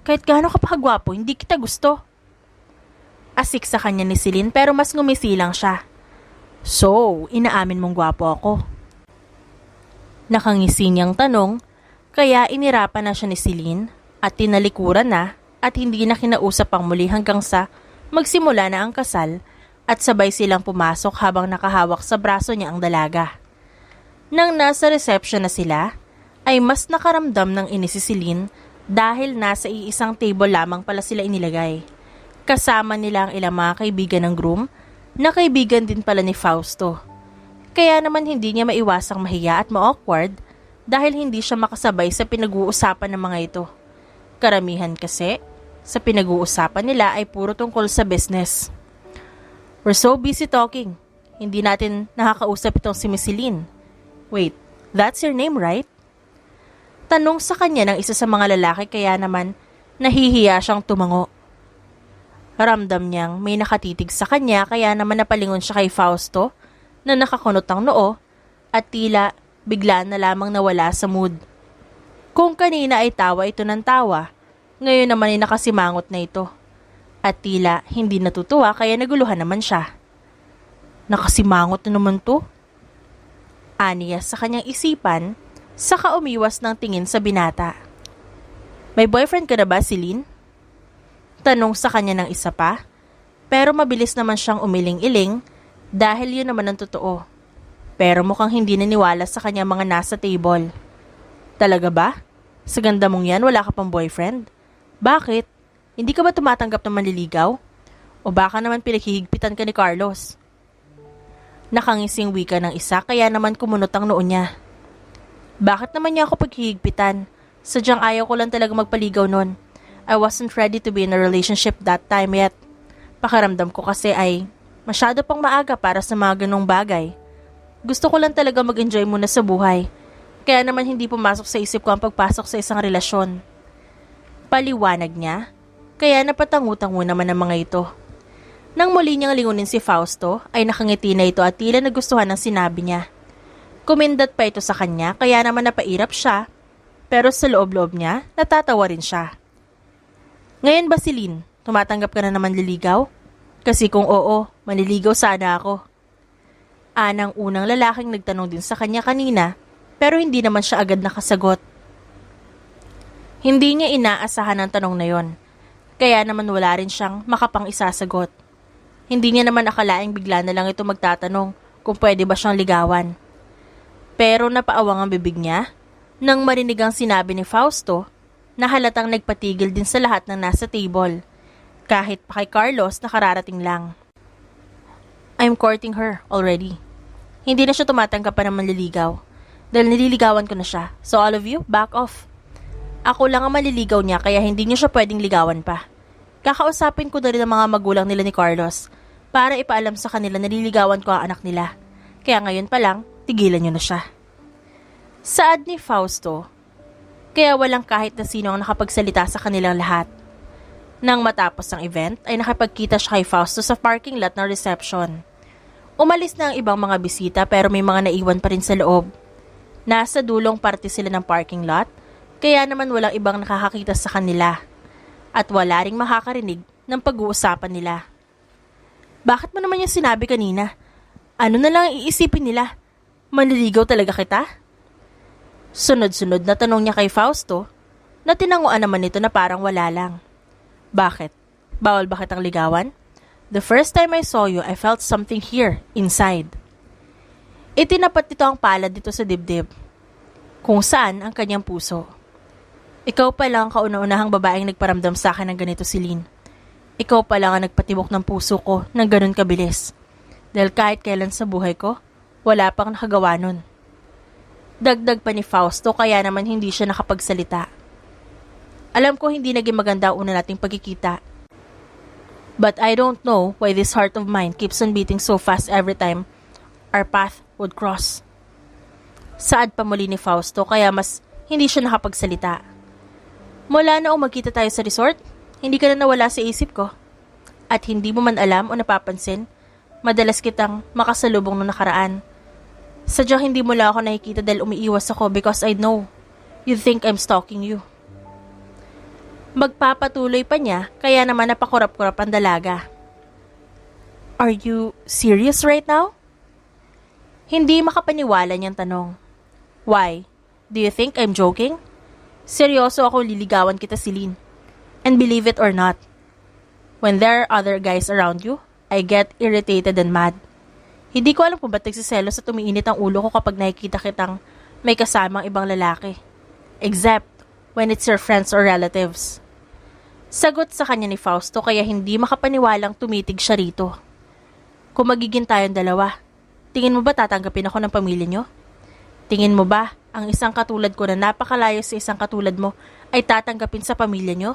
Kahit gaano ka pa kagwapo, hindi kita gusto. Asik sa kanya ni Celine pero mas ngumisi lang siya. So, inaamin mong gwapo ako. Nakangisi niyang tanong, kaya inirapan na siya ni Celine at tinalikuran na at hindi na kinausap ang muli hanggang sa magsimula na ang kasal at sabay silang pumasok habang nakahawak sa braso niya ang dalaga. Nang nasa reception na sila, ay mas nakaramdam ng inis si Celine dahil nasa iisang table lamang pala sila inilagay. Kasama nila ang ilang mga kaibigan ng groom na kaibigan din pala ni Fausto. Kaya naman hindi niya maiwasang mahiya at ma-awkward dahil hindi siya makasabay sa pinag-uusapan ng mga ito. Karamihan kasi, sa pinag-uusapan nila ay puro tungkol sa business. We're so busy talking. Hindi natin nakakausap itong si Miss Celine. Wait, that's your name, right? Tanong sa kanya ng isa sa mga lalaki kaya naman nahihiya siyang tumango. Ramdam niyang may nakatitig sa kanya kaya naman napalingon siya kay Fausto na nakakunot ang noo at tila bigla na lamang nawala sa mood. Kung kanina ay tawa ito ng tawa, ngayon naman ay nakasimangot na ito. At tila hindi natutuwa kaya naguluhan naman siya. Nakasimangot na naman to? Aniya sa kanyang isipan, saka umiwas ng tingin sa binata. May boyfriend ka na ba, Celine? Tanong sa kanya ng isa pa, pero mabilis naman siyang umiling-iling dahil yun naman ang totoo. Pero mukhang hindi naniwala sa kanya mga nasa table. Talaga ba? Sa ganda mong yan, wala ka pang boyfriend? Bakit? Hindi ka ba tumatanggap ng manliligaw? O baka naman pinaghihigpitan ka ni Carlos? Nakangising wika ng isa kaya naman kumunot ang noo niya. Bakit naman niya ako paghihigpitan? Sadyang ayaw ko lang talaga magpaligaw nun. I wasn't ready to be in a relationship that time yet. Pakiramdam ko kasi ay masyado pang maaga para sa mga ganong bagay. Gusto ko lang talaga mag-enjoy muna sa buhay. Kaya naman hindi pumasok sa isip ko ang pagpasok sa isang relasyon. Paliwanag niya, kaya napatangu-tangu naman ang mga ito. Nang muli niyang lingunin si Fausto, ay nakangiti na ito at tila nagustuhan ang sinabi niya. Kumindat pa ito sa kanya, kaya naman napairap siya, pero sa loob-loob niya, natatawa rin siya. Ngayon ba, Celine, tumatanggap ka na naman liligaw? Kasi kung oo, manliligaw sana ako. Anang unang lalaking nagtanong din sa kanya kanina, pero hindi naman siya agad nakasagot. Hindi niya inaasahan ang tanong na yon, kaya naman wala rin siyang makapang isasagot. Hindi niya naman akalaing bigla na lang ito magtatanong kung pwede ba siyang ligawan. Pero napaawang ang bibig niya nang marinig ang sinabi ni Fausto na halatang nagpatigil din sa lahat ng nasa table, kahit pa kay Carlos na kararating lang. I'm courting her already. Hindi na siya tumatanggap pa ng manliligaw dahil nililigawan ko na siya. So all of you, back off. Ako lang ang maliligaw niya kaya hindi niya siya pwedeng ligawan pa. Kakausapin ko na rin ang mga magulang nila ni Carlos para ipaalam sa kanila na nililigawan ko ang anak nila. Kaya ngayon pa lang, tigilan niyo na siya. Saad ni Fausto, kaya walang kahit na sino ang nakapagsalita sa kanilang lahat. Nang matapos ang event ay nakapagkita siya kay Fausto sa parking lot ng reception. Umalis na ang ibang mga bisita pero may mga naiwan pa rin sa loob. Nasa dulong parte sila ng parking lot kaya naman walang ibang nakakakita sa kanila at wala ring makakarinig ng pag-uusapan nila. Bakit mo naman yung sinabi kanina? Ano na lang iisipin nila? Manliligaw talaga kita? Sunod-sunod na tanong niya kay Fausto na tinanguan naman nito na parang wala lang. Bakit? Bawal ba kitang ligawan? The first time I saw you, I felt something here, inside. Itinapat nito ang palad dito sa dibdib, kung saan ang kanyang puso. Ikaw pa lang ang kauna-unahang babaeng nagparamdam sa akin ng ganito, Celine. Ikaw pa lang ang nagpatibok ng puso ko ng ganun kabilis. Dahil kahit kailan sa buhay ko, wala pang nakagawa nun. Dagdag pa ni Fausto kaya naman hindi siya nakapagsalita. Alam ko hindi naging maganda ang una nating pagkikita. But I don't know why this heart of mine keeps on beating so fast every time our path would cross. Saad pa muli ni Fausto kaya mas hindi siya nakapagsalita. Mula na magkita tayo sa resort, hindi ka na nawala sa isip ko. At hindi mo man alam o napapansin, madalas kitang makasalubong nung nakaraan. Sadyang hindi mo lang ako nakikita dahil umiiwas ako because I know you think I'm stalking you. Magpapatuloy pa niya kaya naman napakurap-kurap ang dalaga. Are you serious right now? Hindi makapaniwala niyang tanong. Why? Do you think I'm joking? Seryoso ako liligawan kita, Celine. And believe it or not, when there are other guys around you, I get irritated and mad. Hindi ko alam kung ba't nagsiselos at umiinit ang ulo ko kapag nakikita kitang may kasamang ibang lalaki. Except when it's your friends or relatives. Sagot sa kanya ni Fausto kaya hindi makapaniwalang tumitig siya rito. Kung magiging tayong dalawa, tingin mo ba tatanggapin ako ng pamilya nyo? Tingin mo ba ang isang katulad ko na napakalayo sa isang katulad mo ay tatanggapin sa pamilya nyo?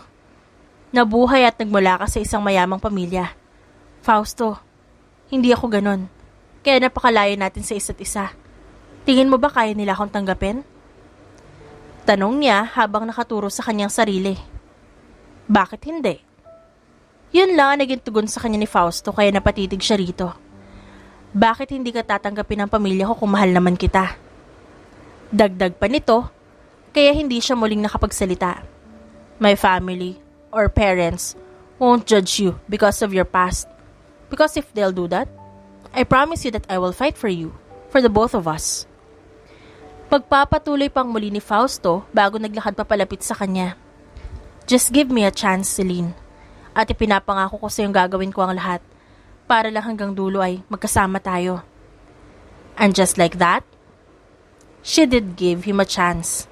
Nabuhay at nagmula ka sa isang mayamang pamilya. Fausto, hindi ako ganon. Kaya napakalayo natin sa isa't isa. Tingin mo ba kaya nila akong tanggapin? Tanong niya habang nakaturo sa kanyang sarili. Bakit hindi? Yun lang ang naging tugon sa kanya ni Fausto kaya napatitig siya rito. Bakit hindi ka tatanggapin ng pamilya ko kung mahal naman kita? Dagdag pa nito, kaya hindi siya muling nakapagsalita. My family or parents won't judge you because of your past. Because if they'll do that, I promise you that I will fight for you, for the both of us. Pagpapatuloy pang muli ni Fausto bago naglakad pa palapit sa kanya. Just give me a chance, Celine. At ipinapangako ko sa iyong gagawin ko ang lahat para lang hanggang dulo ay magkasama tayo. And just like that, she did give him a chance.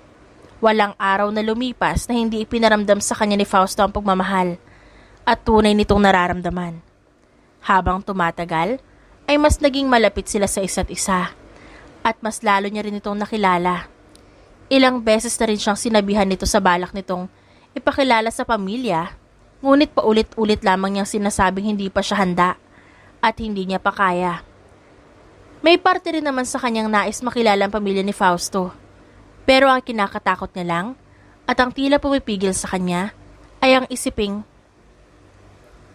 Walang araw na lumipas na hindi ipinaramdam sa kanya ni Fausto ang pagmamahal at tunay nitong nararamdaman. Habang tumatagal, ay mas naging malapit sila sa isa't isa at mas lalo niya rin itong nakilala. Ilang beses na rin siyang sinabihan nito sa balak nitong ipakilala sa pamilya, ngunit paulit-ulit lamang niyang sinasabing hindi pa siya handa at hindi niya pa kaya. May parte rin naman sa kanyang nais makilala ang pamilya ni Fausto. Pero ang kinakatakot niya lang at ang tila pumipigil sa kanya ay ang isiping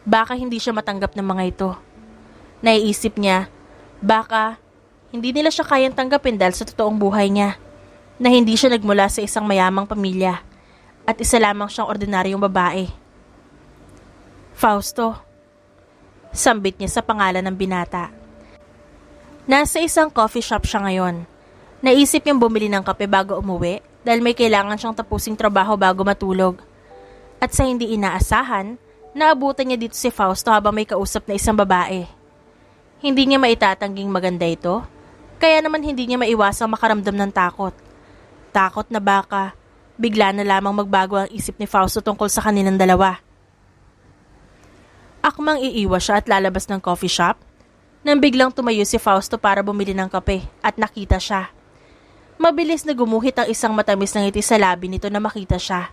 baka hindi siya matanggap ng mga ito. Naiisip niya baka hindi nila siya kayang tanggapin dahil sa totoong buhay niya na hindi siya nagmula sa isang mayamang pamilya at isa lamang siyang ordinaryong babae. Fausto, sambit niya sa pangalan ng binata. Nasa isang coffee shop siya ngayon. Naisip niyang bumili ng kape bago umuwi dahil may kailangan siyang tapusing trabaho bago matulog. At sa hindi inaasahan, naabutan niya dito si Fausto habang may kausap na isang babae. Hindi niya maitatangging maganda ito, kaya naman hindi niya maiwasang makaramdam ng takot. Takot na baka bigla na lamang magbago ang isip ni Fausto tungkol sa kanilang dalawa. Akmang iiwas siya at lalabas ng coffee shop nang biglang tumayo si Fausto para bumili ng kape at nakita siya. Mabilis na gumuhit ang isang matamis na ngiti sa labi nito na makita siya.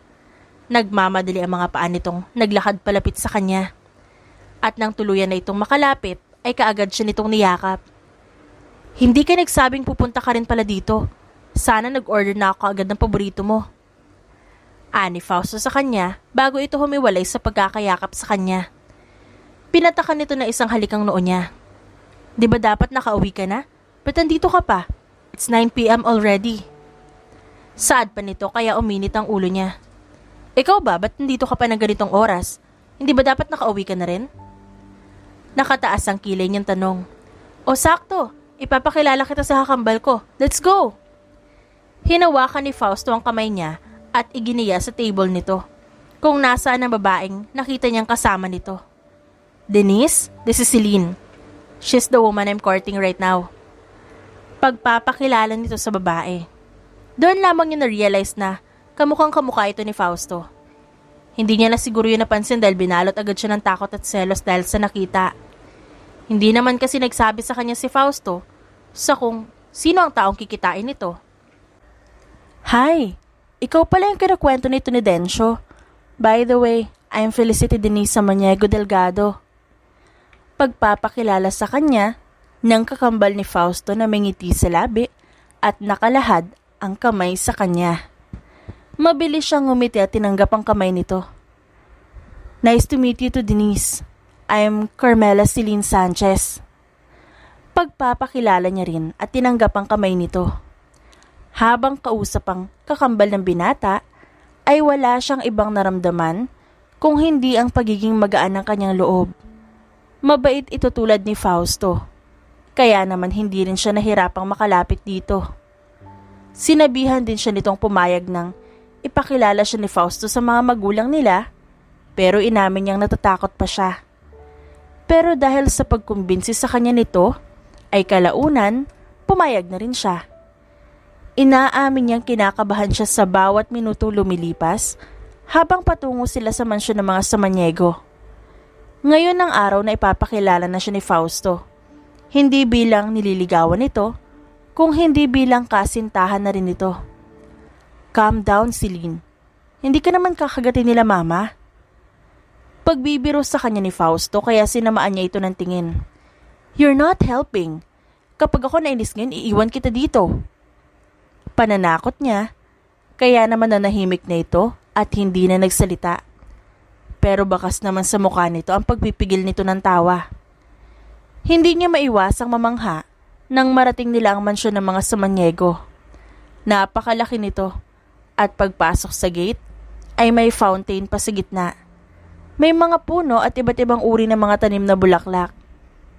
Nagmamadali ang mga paa nitong naglakad palapit sa kanya. At nang tuluyan na itong makalapit, ay kaagad siya nitong niyakap. Hindi ka nagsabing pupunta ka rin pala dito. Sana nag-order na ako agad ng paborito mo. Ani Fausto sa kanya bago ito humiwalay sa pagkakayakap sa kanya. Pinatakan nito na isang halikang noo niya. Di ba dapat nakauwi ka na? Ba't nandito ka pa? It's 9 p.m. already. Saad pa nito kaya uminit ang ulo niya. Ikaw ba? Ba't nandito ka pa ng ganitong oras? Hindi ba dapat nakauwi ka na rin? Nakataas ang kilay niyang tanong. O sakto, ipapakilala kita sa kakambal ko. Let's go! Hinawakan ni Fausto ang kamay niya at iginiya sa table nito. Kung nasaan ang babaeng nakita niyang kasama nito. Denise, this is Celine. She's the woman I'm courting right now. Pagpapakilala nito sa babae. Doon lamang niya na-realize na kamukhang kamukha ito ni Fausto. Hindi niya na siguro yun napansin dahil binalot agad siya ng takot at selos dahil sa nakita. Hindi naman kasi nagsabi sa kanya si Fausto sa kung sino ang taong kikitain nito. Hi, ikaw pala yung kinakwento nito ni Densyo. By the way, I'm Felicity Denise Samaniego Delgado. Pagpapakilala sa kanya ng kakambal ni Fausto na may ngiti sa labi at nakalahad ang kamay sa kanya. Mabilis siyang ngumiti at tinanggap ang kamay nito. Nice to meet you to Denise. I'm Carmela Celine Sanchez. Pagpapakilala niya rin at tinanggap ang kamay nito. Habang kausap ang kakambal ng binata, ay wala siyang ibang naramdaman kung hindi ang pagiging magaan ng kanyang loob. Mabait ito tulad ni Fausto. Kaya naman hindi rin siya nahirapang makalapit dito. Sinabihan din siya nitong pumayag ng ipakilala siya ni Fausto sa mga magulang nila, pero inamin niyang natatakot pa siya. Pero dahil sa pagkumbinsi sa kanya nito, ay kalaunan, pumayag na rin siya. Inaamin niyang kinakabahan siya sa bawat minuto lumilipas habang patungo sila sa mansyon ng mga Samaniego. Ngayon ang araw na ipapakilala na siya ni Fausto. Hindi bilang nililigawan nito, kung hindi bilang kasintahan na rin ito. Calm down, Celine. Hindi ka naman kakagatin nila mama. Pagbibiro sa kanya ni Fausto kaya sinamaan niya ito ng tingin. You're not helping. Kapag ako nainis ngayon, iiwan kita dito. Pananakot niya, kaya naman nanahimik na ito at hindi na nagsalita. Pero bakas naman sa mukha nito ang pagpipigil nito ng tawa. Hindi niya maiwasang mamangha nang marating nila ang mansyon ng mga Samaniego. Napakalaki nito at pagpasok sa gate ay may fountain pa sa gitna. May mga puno at iba't ibang uri ng mga tanim na bulaklak.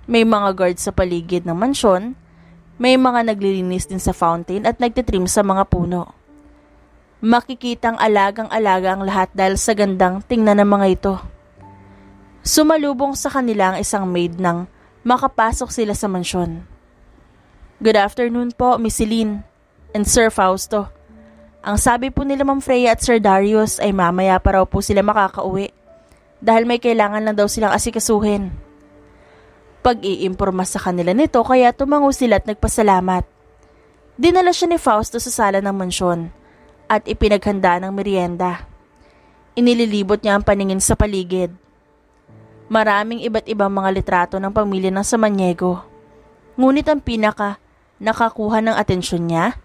May mga guard sa paligid ng mansyon. May mga naglilinis din sa fountain at nagtitrim sa mga puno. Makikitang alagang-alaga ang lahat dahil sa gandang tingnan ng mga ito. Sumalubong sa kanila ang isang maid nang makapasok sila sa mansyon. Good afternoon po, Miss Celine and Sir Fausto. Ang sabi po nila Ma'am Freya at Sir Darius ay mamaya pa raw po sila makakauwi dahil may kailangan lang daw silang asikasuhin. Pag-iimporma sa kanila nito kaya tumango sila at nagpasalamat. Dinala siya ni Fausto sa sala ng mansyon at ipinaghanda ng merienda. Inililibot niya ang paningin sa paligid. Maraming iba't ibang mga litrato ng pamilya ng Samaniego. Ngunit ang nakakuha ng atensyon niya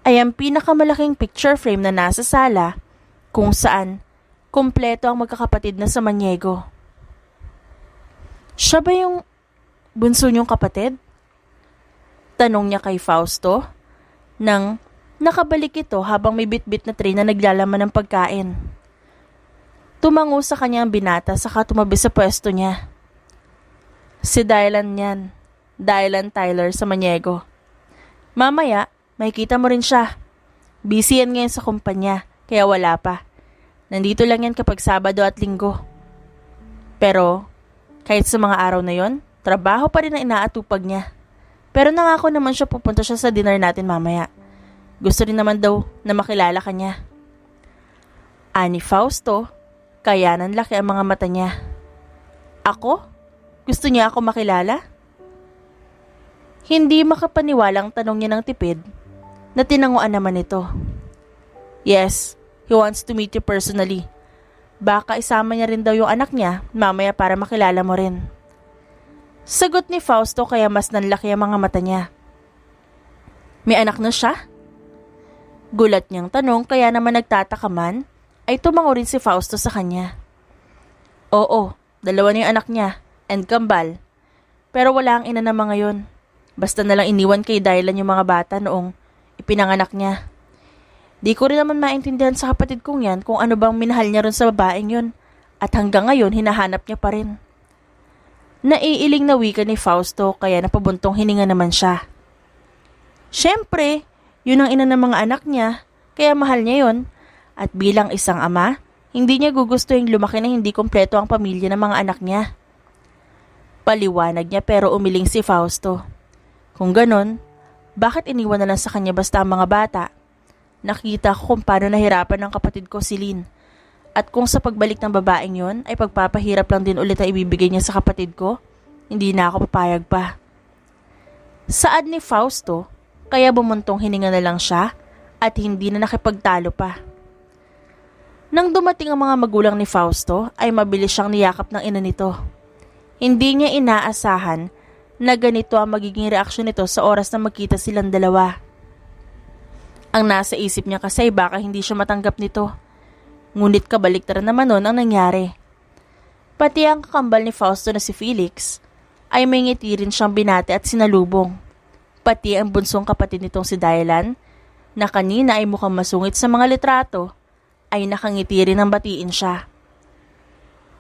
ay ang pinakamalaking picture frame na nasa sala kung saan kumpleto ang magkakapatid na Samaniego. Siya ba yung bunso niyong kapatid? Tanong niya kay Fausto nang nakabalik ito habang may bitbit na tray na naglalaman ng pagkain. Tumango sa kanya ang binata saka tumabi sa pwesto niya. Si Dylan yan. Dylan Tyler Samaniego. Mamaya, makikita mo rin siya. Busy yan ngayon sa kumpanya, kaya wala pa. Nandito lang yan kapag Sabado at Linggo. Pero kahit sa mga araw na yon, trabaho pa rin ang inaatupag niya. Pero nangako naman siya pupunta siya sa dinner natin mamaya. Gusto rin naman daw na makilala ka niya. Ani Fausto, kaya nanlaki ang mga mata niya. Ako? Gusto niya ako makilala? Hindi makapaniwalang tanong niya ng tipid na tinanguan naman ito. Yes, he wants to meet you personally. Baka isama niya rin daw yung anak niya mamaya para makilala mo rin. Sagot ni Fausto kaya mas nanlaki ang mga mata niya. May anak na siya? Gulat niyang tanong kaya naman nagtataka man ay tumango rin si Fausto sa kanya. Oo, 2 na yung anak niya and kambal. Pero wala ang ina ng mga yon. Basta nalang iniwan kay Dylan yung mga bata noong ipinanganak niya. Di ko rin naman maintindihan sa kapatid kong yan kung ano bang minahal niya ron sa babaeng yun. At hanggang ngayon hinahanap niya pa rin. Naiiling na wika ni Fausto kaya napabuntong hininga naman siya. Siyempre, yun ang ina ng mga anak niya, kaya mahal niya yun. At bilang isang ama, hindi niya gugustuhin lumaki na hindi kompleto ang pamilya ng mga anak niya. Paliwanag niya pero umiling si Fausto. Kung ganon, bakit iniwan na lang sa kanya basta ang mga bata? Nakita ko kung paano nahirapan ng kapatid ko si Lynn. At kung sa pagbalik ng babaeng yon ay pagpapahirap lang din ulit ang ibibigay niya sa kapatid ko, hindi na ako papayag pa. Saad ni Fausto, kaya bumuntong hininga na lang siya at hindi na nakipagtalo pa. Nang dumating ang mga magulang ni Fausto ay mabilis siyang niyakap ng ina nito. Hindi niya inaasahan na ganito ang magiging reaksyon nito sa oras na magkita silang dalawa. Ang nasa isip niya kasi baka hindi siya matanggap nito. Ngunit kabaliktaran naman nun ang nangyari. Pati ang kakambal ni Fausto na si Felix ay may ngiti rin siyang binati at sinalubong. Pati ang bunsong kapatid nitong si Dylan na kanina ay mukhang masungit sa mga litrato ay nakangiti rin ang batiin siya.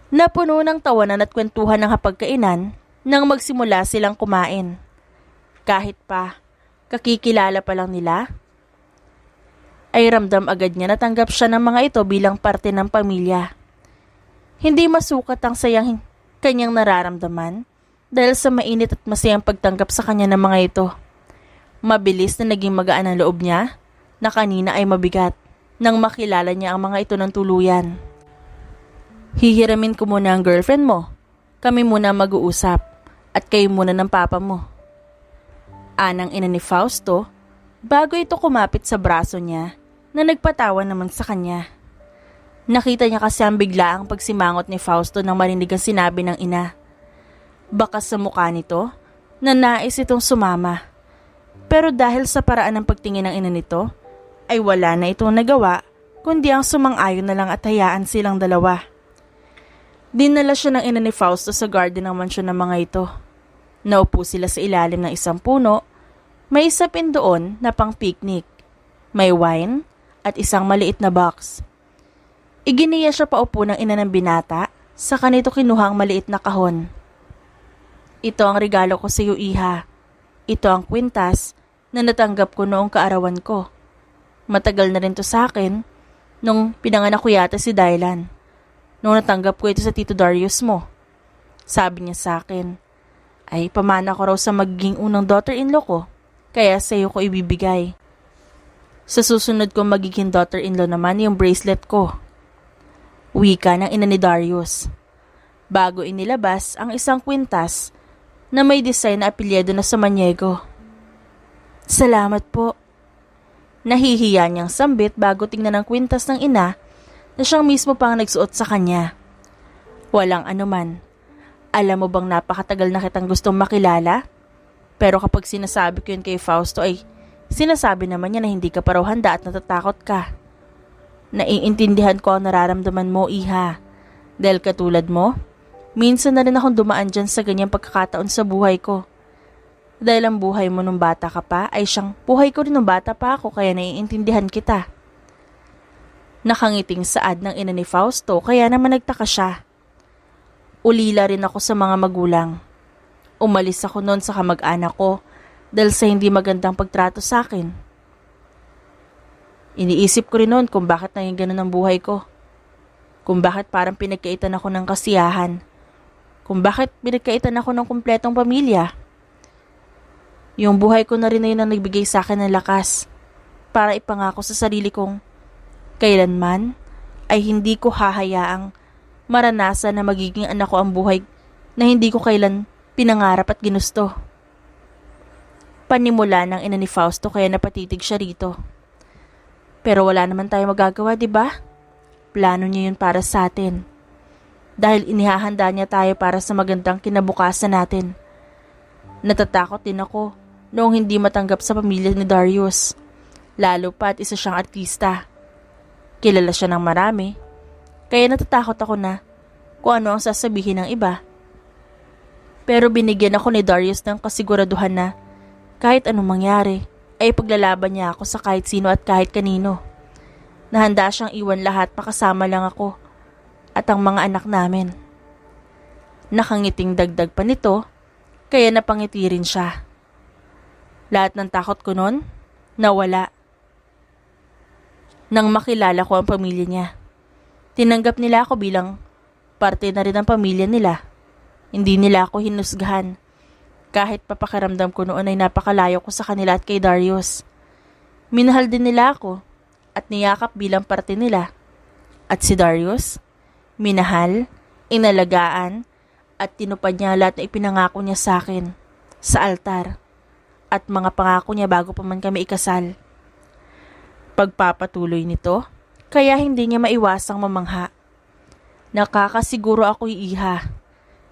Napuno ng tawanan at kwentuhan ng hapagkainan nang magsimula silang kumain. Kahit pa kakikilala pa lang nila, ay ramdam agad niya na tanggap siya ng mga ito bilang parte ng pamilya. Hindi masukat ang sayang kanyang nararamdaman dahil sa mainit at masayang pagtanggap sa kanya ng mga ito. Mabilis na naging magaan ang loob niya na kanina ay mabigat nang makilala niya ang mga ito ng tuluyan. Hihiramin ko muna ang girlfriend mo. Kami muna mag-uusap at kayo muna ng papa mo. Anang ina ni Fausto bago ito kumapit sa braso niya na nagpatawa naman sa kanya. Nakita niya kasi ang biglaang pagsimangot ni Fausto nang marinig ang sinabi ng ina. Baka sa mukha nito na nais itong sumama. Pero dahil sa paraan ng pagtingin ng ina nito, ay wala na itong nagawa kundi ang sumang-ayon na lang at hayaan silang dalawa. Dinala siya ng ina ni Fausto sa garden ng mansyon ng mga ito. Naupo sila sa ilalim ng isang puno, may isapin doon na pang picnic, may wine at isang maliit na box. Iginiya siya paupo ng ina ng binata, sa kanito kinuha ang maliit na kahon. Ito ang regalo ko sa iyo, iha. Ito ang kwintas na natanggap ko noong kaarawan ko. Matagal na rin to sa akin nung pinanganak ko yata si Dylan. Nung natanggap ko ito sa Tito Darius mo. Sabi niya sa akin, ay pamana ko raw sa magiging unang daughter-in-law ko, kaya sa iyo ko ibibigay. Sa susunod kong magiging daughter-in-law naman yung bracelet ko. Wika ng ina ni Darius. Bago inilabas ang isang kwintas na may design na apelyido na Samaniego. Salamat po. Nahihiya niyang sambit bago tingnan ang kwintas ng ina na siyang mismo pang nagsuot sa kanya. Walang anuman. Alam mo bang napakatagal na kitang gustong makilala? Pero kapag sinasabi ko yun kay Fausto ay sinasabi naman niya na hindi ka pa raw handa at natatakot ka. Naiintindihan ko ang nararamdaman mo, iha. Dahil katulad mo, minsan na rin akong dumaan dyan sa ganyang pagkakataon sa buhay ko. Dahil ang buhay mo nung bata ka pa ay siyang buhay ko rin nung bata pa ako kaya naiintindihan kita. Nakangiting saad ng ina ni Fausto kaya naman nagtaka siya. Ulila rin ako sa mga magulang. Umalis ako noon sa kamag-anak ko dahil sa hindi magandang pagtrato sa akin. Iniisip ko rin noon kung bakit naging ganun ang buhay ko. Kung bakit parang pinagkaitan ako ng kasiyahan kung bakit binigkaitan ako ng kumpletong pamilya. Yung buhay ko na rin na yun ang nagbigay sa akin ng lakas para ipangako sa sarili kong kailanman ay hindi ko hahayaang maranasan na magiging anak ko ang buhay na hindi ko kailan pinangarap at ginusto. Panimula ng ina ni Fausto kaya napatitig siya rito. Pero wala naman tayo magagawa, di ba? Plano niya yun para sa atin. Dahil inihahanda niya tayo para sa magandang kinabukasan natin. Natatakot din ako noong hindi matanggap sa pamilya ni Darius. Lalo pa at isa siyang artista. Kilala siya ng marami. Kaya natatakot ako na kung ano ang sasabihin ng iba. Pero binigyan ako ni Darius ng kasiguraduhan na kahit anong mangyari ay paglalaban niya ako sa kahit sino at kahit kanino. Nahanda siyang iwan lahat makasama lang ako at ang mga anak namin. Nakangiting dagdag pa nito kaya napangiti rin siya. Lahat ng takot ko noon, nawala. Nang makilala ko ang pamilya niya, tinanggap nila ako bilang parte na rin ng pamilya nila. Hindi nila ako hinusgahan. Kahit papakiramdam ko noon ay napakalayo ko sa kanila at kay Darius. Minahal din nila ako at niyakap bilang parte nila. At si Darius, minahal, inalagaan, at tinupad niya lahat na ipinangako niya sa akin sa altar at mga pangako niya bago pa man kami ikasal. Pagpapatuloy nito, kaya hindi niya maiwasang mamangha. Nakakasiguro ako iiha.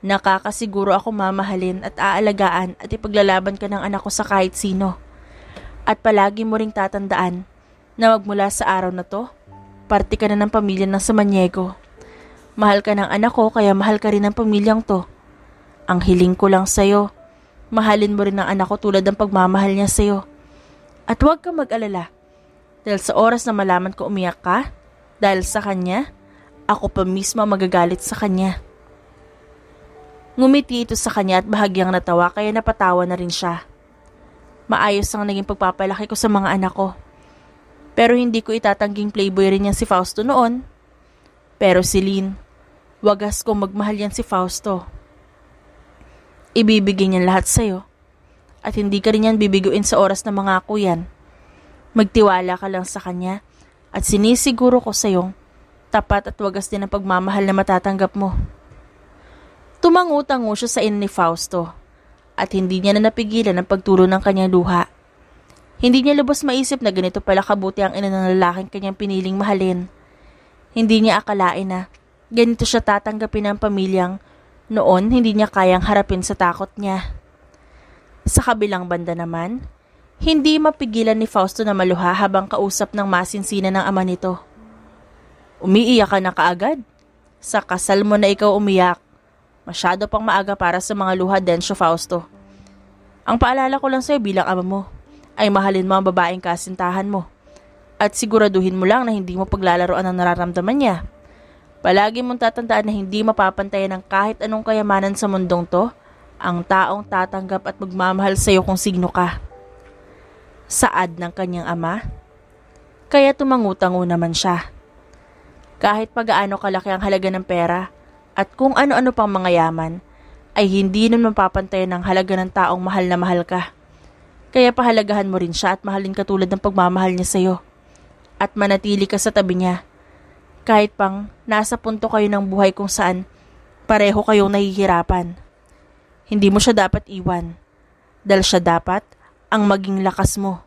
Nakakasiguro ako mamahalin at aalagaan at ipaglalaban ka ng anak ko sa kahit sino. At palagi mo ring tatandaan na magmula sa araw na to, parte ka na ng pamilya ng Samaniego. Mahal ka ng anak ko kaya mahal ka rin ng pamilyang to. Ang hiling ko lang sa'yo, mahalin mo rin ang anak ko tulad ng pagmamahal niya sa'yo. At huwag kang mag-alala. Dahil sa oras na malaman ko umiyak ka, dahil sa kanya, ako pa mismo magagalit sa kanya. Ngumiti ito sa kanya at bahagyang natawa kaya napatawa na rin siya. Maayos ang naging pagpapalaki ko sa mga anak ko. Pero hindi ko itatangging playboy rin yan si Fausto noon. Pero si Lynn, wagas kong magmahal yan si Fausto. Ibibigay niyan lahat sa'yo. At hindi ka rin yan bibiguin sa oras na mangako yan. Magtiwala ka lang sa kanya at sinisiguro ko sa'yong tapat at wagas din ang pagmamahal na matatanggap mo. Tumangutango siya sa ina ni Fausto at hindi niya na napigilan ang pagtulo ng kanyang luha. Hindi niya lubos maisip na ganito pala kabuti ang ina ng lalaking kanyang piniling mahalin. Hindi niya akalain na ganito siya tatanggapin ng pamilyang noon hindi niya kayang harapin sa takot niya. Sa kabilang banda naman, hindi mapigilan ni Fausto na maluha habang kausap ng masinsina ng ama nito. Umiiyak ka na kaagad? Sa kasal mo na ikaw umiyak. Masyado pang maaga para sa mga luha, Densyo Fausto. Ang paalala ko lang sa'yo bilang ama mo ay mahalin mo ang babaeng kasintahan mo. At siguraduhin mo lang na hindi mo paglalaroan ang nararamdaman niya. Palagi mong tatandaan na hindi mapapantayan ng kahit anong kayamanan sa mundong to ang taong tatanggap at magmamahal sa'yo kung sino ka. Saad ng kanyang ama, kaya tumangutango naman siya. Kahit pagaano kalaki ang halaga ng pera at kung ano-ano pang mga yaman, ay hindi nun mapapantayan ng halaga ng taong mahal na mahal ka. Kaya pahalagahan mo rin siya at mahalin ka tulad ng pagmamahal niya sa'yo. At manatili ka sa tabi niya. Kahit pang nasa punto kayo ng buhay kung saan pareho kayong nahihirapan. Hindi mo siya dapat iwan. Dahil siya dapat ang maging lakas mo.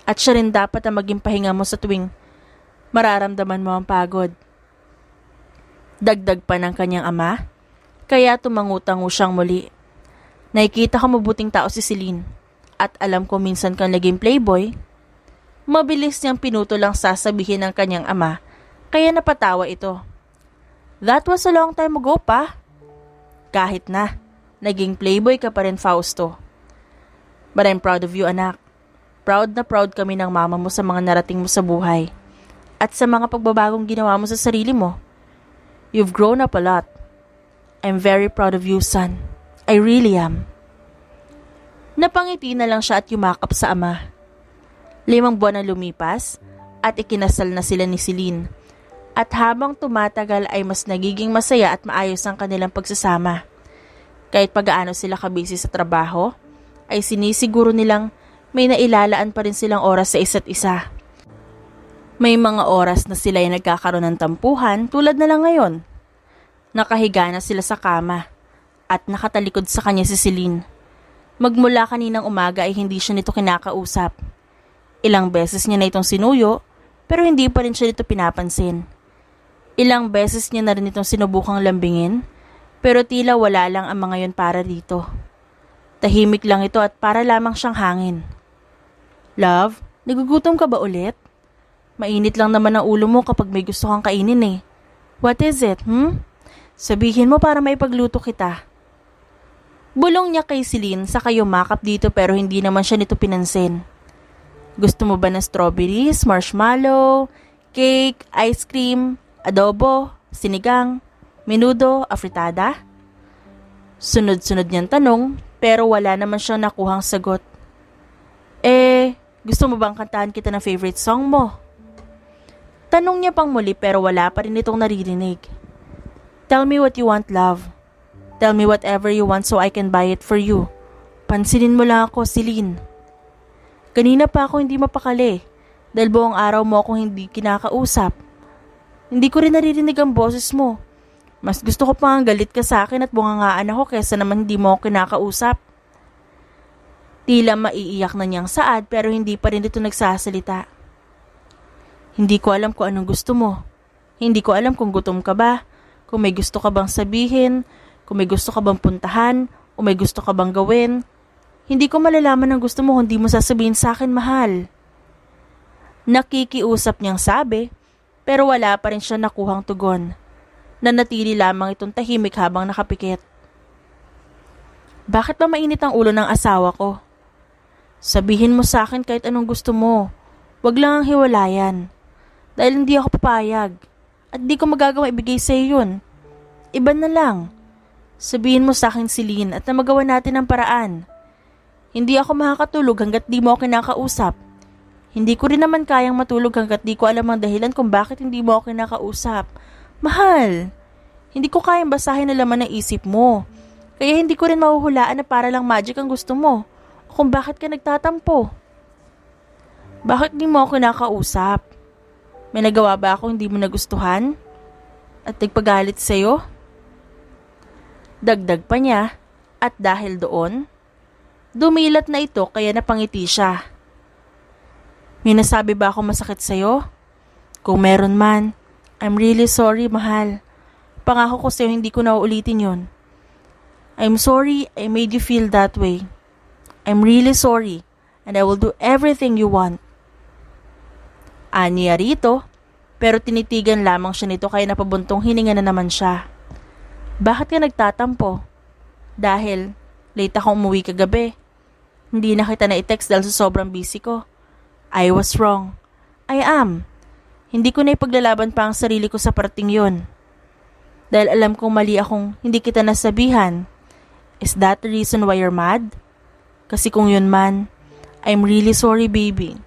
At siya rin dapat ang maging pahinga mo sa tuwing mararamdaman mo ang pagod. Dagdag pa ng kanyang ama, kaya tumangutango siyang muli. Nakikita ko mabuting tao si Celine at alam ko minsan kang naging playboy. Mabilis niyang pinuto lang sasabihin ng kanyang ama, kaya napatawa ito. That was a long time ago pa. Kahit na, naging playboy ka pa rin, Fausto. But I'm proud of you, anak. Proud na proud kami ng mama mo sa mga narating mo sa buhay at sa mga pagbabagong ginawa mo sa sarili mo. You've grown up a lot. I'm very proud of you, son. I really am. Napangiti na lang siya at yumakap sa ama. 5 buwan na lumipas at ikinasal na sila ni Celine At habang tumatagal ay mas nagiging masaya at maayos ang kanilang pagsasama. Kahit pagaano sila kabisi sa trabaho, ay sinisiguro nilang may nailalaan pa rin silang oras sa isa't isa. May mga oras na sila ay nagkakaroon ng tampuhan tulad na lang ngayon. Nakahiga na sila sa kama at nakatalikod sa kanya si Celine. Magmula kaninang umaga ay hindi siya nito kinakausap. Ilang beses niya na itong sinuyo pero hindi pa rin siya nito pinapansin. Ilang beses niya na rin itong sinubukang lambingin pero tila wala lang ang mga yon para dito. Tahimik lang ito at para lamang siyang hangin. Love, nagugutom ka ba ulit? Mainit lang naman ang ulo mo kapag may gusto kang kainin eh. What is it, Sabihin mo para maipagluto kita. Bulong niya kay Celine saka yumakap dito pero hindi naman siya nito pinansin. Gusto mo ba ng strawberries, marshmallow, cake, ice cream, adobo, sinigang, menudo, afritada? Sunod-sunod niyang tanong pero wala naman siyang nakuhang sagot. Gusto mo bang kantahan kita ng favorite song mo? Tanong niya pang muli pero wala pa rin itong naririnig. Tell me what you want, love. Tell me whatever you want so I can buy it for you. Pansinin mo lang ako, Celine. Kanina pa ako hindi mapakali dahil buong araw mo akong hindi kinakausap. Hindi ko rin naririnig ang boses mo. Mas gusto ko pang galit ka sa akin at bungangaan ako kaysa naman hindi mo ako kinakausap. Tila maiiyak na niyang saad pero hindi pa rin ito nagsasalita. Hindi ko alam kung anong gusto mo. Hindi ko alam kung gutom ka ba, kung may gusto ka bang sabihin, kung may gusto ka bang puntahan, o may gusto ka bang gawin. Hindi ko malalaman ang gusto mo kung di mo sasabihin sa akin, mahal. Nakikiusap niyang sabi, pero wala pa rin siya nakuhang tugon. Nanatili lamang itong tahimik habang nakapikit. Bakit ba mainit ang ulo ng asawa ko? Sabihin mo sa akin kahit anong gusto mo. Wag lang ang hiwalayan. Dahil hindi ako papayag. At di ko magagawa ibigay sa iyo yun. Iba na lang. Sabihin mo sa akin, Celine, at na magawa natin ang paraan. Hindi ako makakatulog hanggat di mo ako kinakausap. Hindi ko rin naman kayang matulog hanggat di ko alam ang dahilan kung bakit hindi mo ako kinakausap. Mahal, hindi ko kayang basahin na laman ng isip mo. Kaya hindi ko rin mahuhulaan na para lang magic ang gusto mo. O kung bakit ka nagtatampo. Bakit di mo ako kinakausap? May nagawa ba ako hindi mo nagustuhan? At nagpagalit sa'yo? Dagdag pa niya, at dahil doon, dumilat na ito kaya napangiti siya. May nasabi ba ako masakit sa'yo? Kung meron man, I'm really sorry, mahal. Pangako ko sa'yo hindi ko na uulitin yon. I'm sorry I made you feel that way. I'm really sorry and I will do everything you want. Aniya rito, pero tinitigan lamang siya nito kaya napabuntong hininga na naman siya. Bakit ka nagtatampo? Dahil late akong umuwi kagabi. Hindi na kita na-text dahil sa sobrang busy ko. I was wrong. I am. Hindi ko na ipaglalaban pa ang sarili ko sa parting yun. Dahil alam kong mali akong hindi kita nasabihan. Is that the reason why you're mad? Kasi kung yun man, I'm really sorry, baby.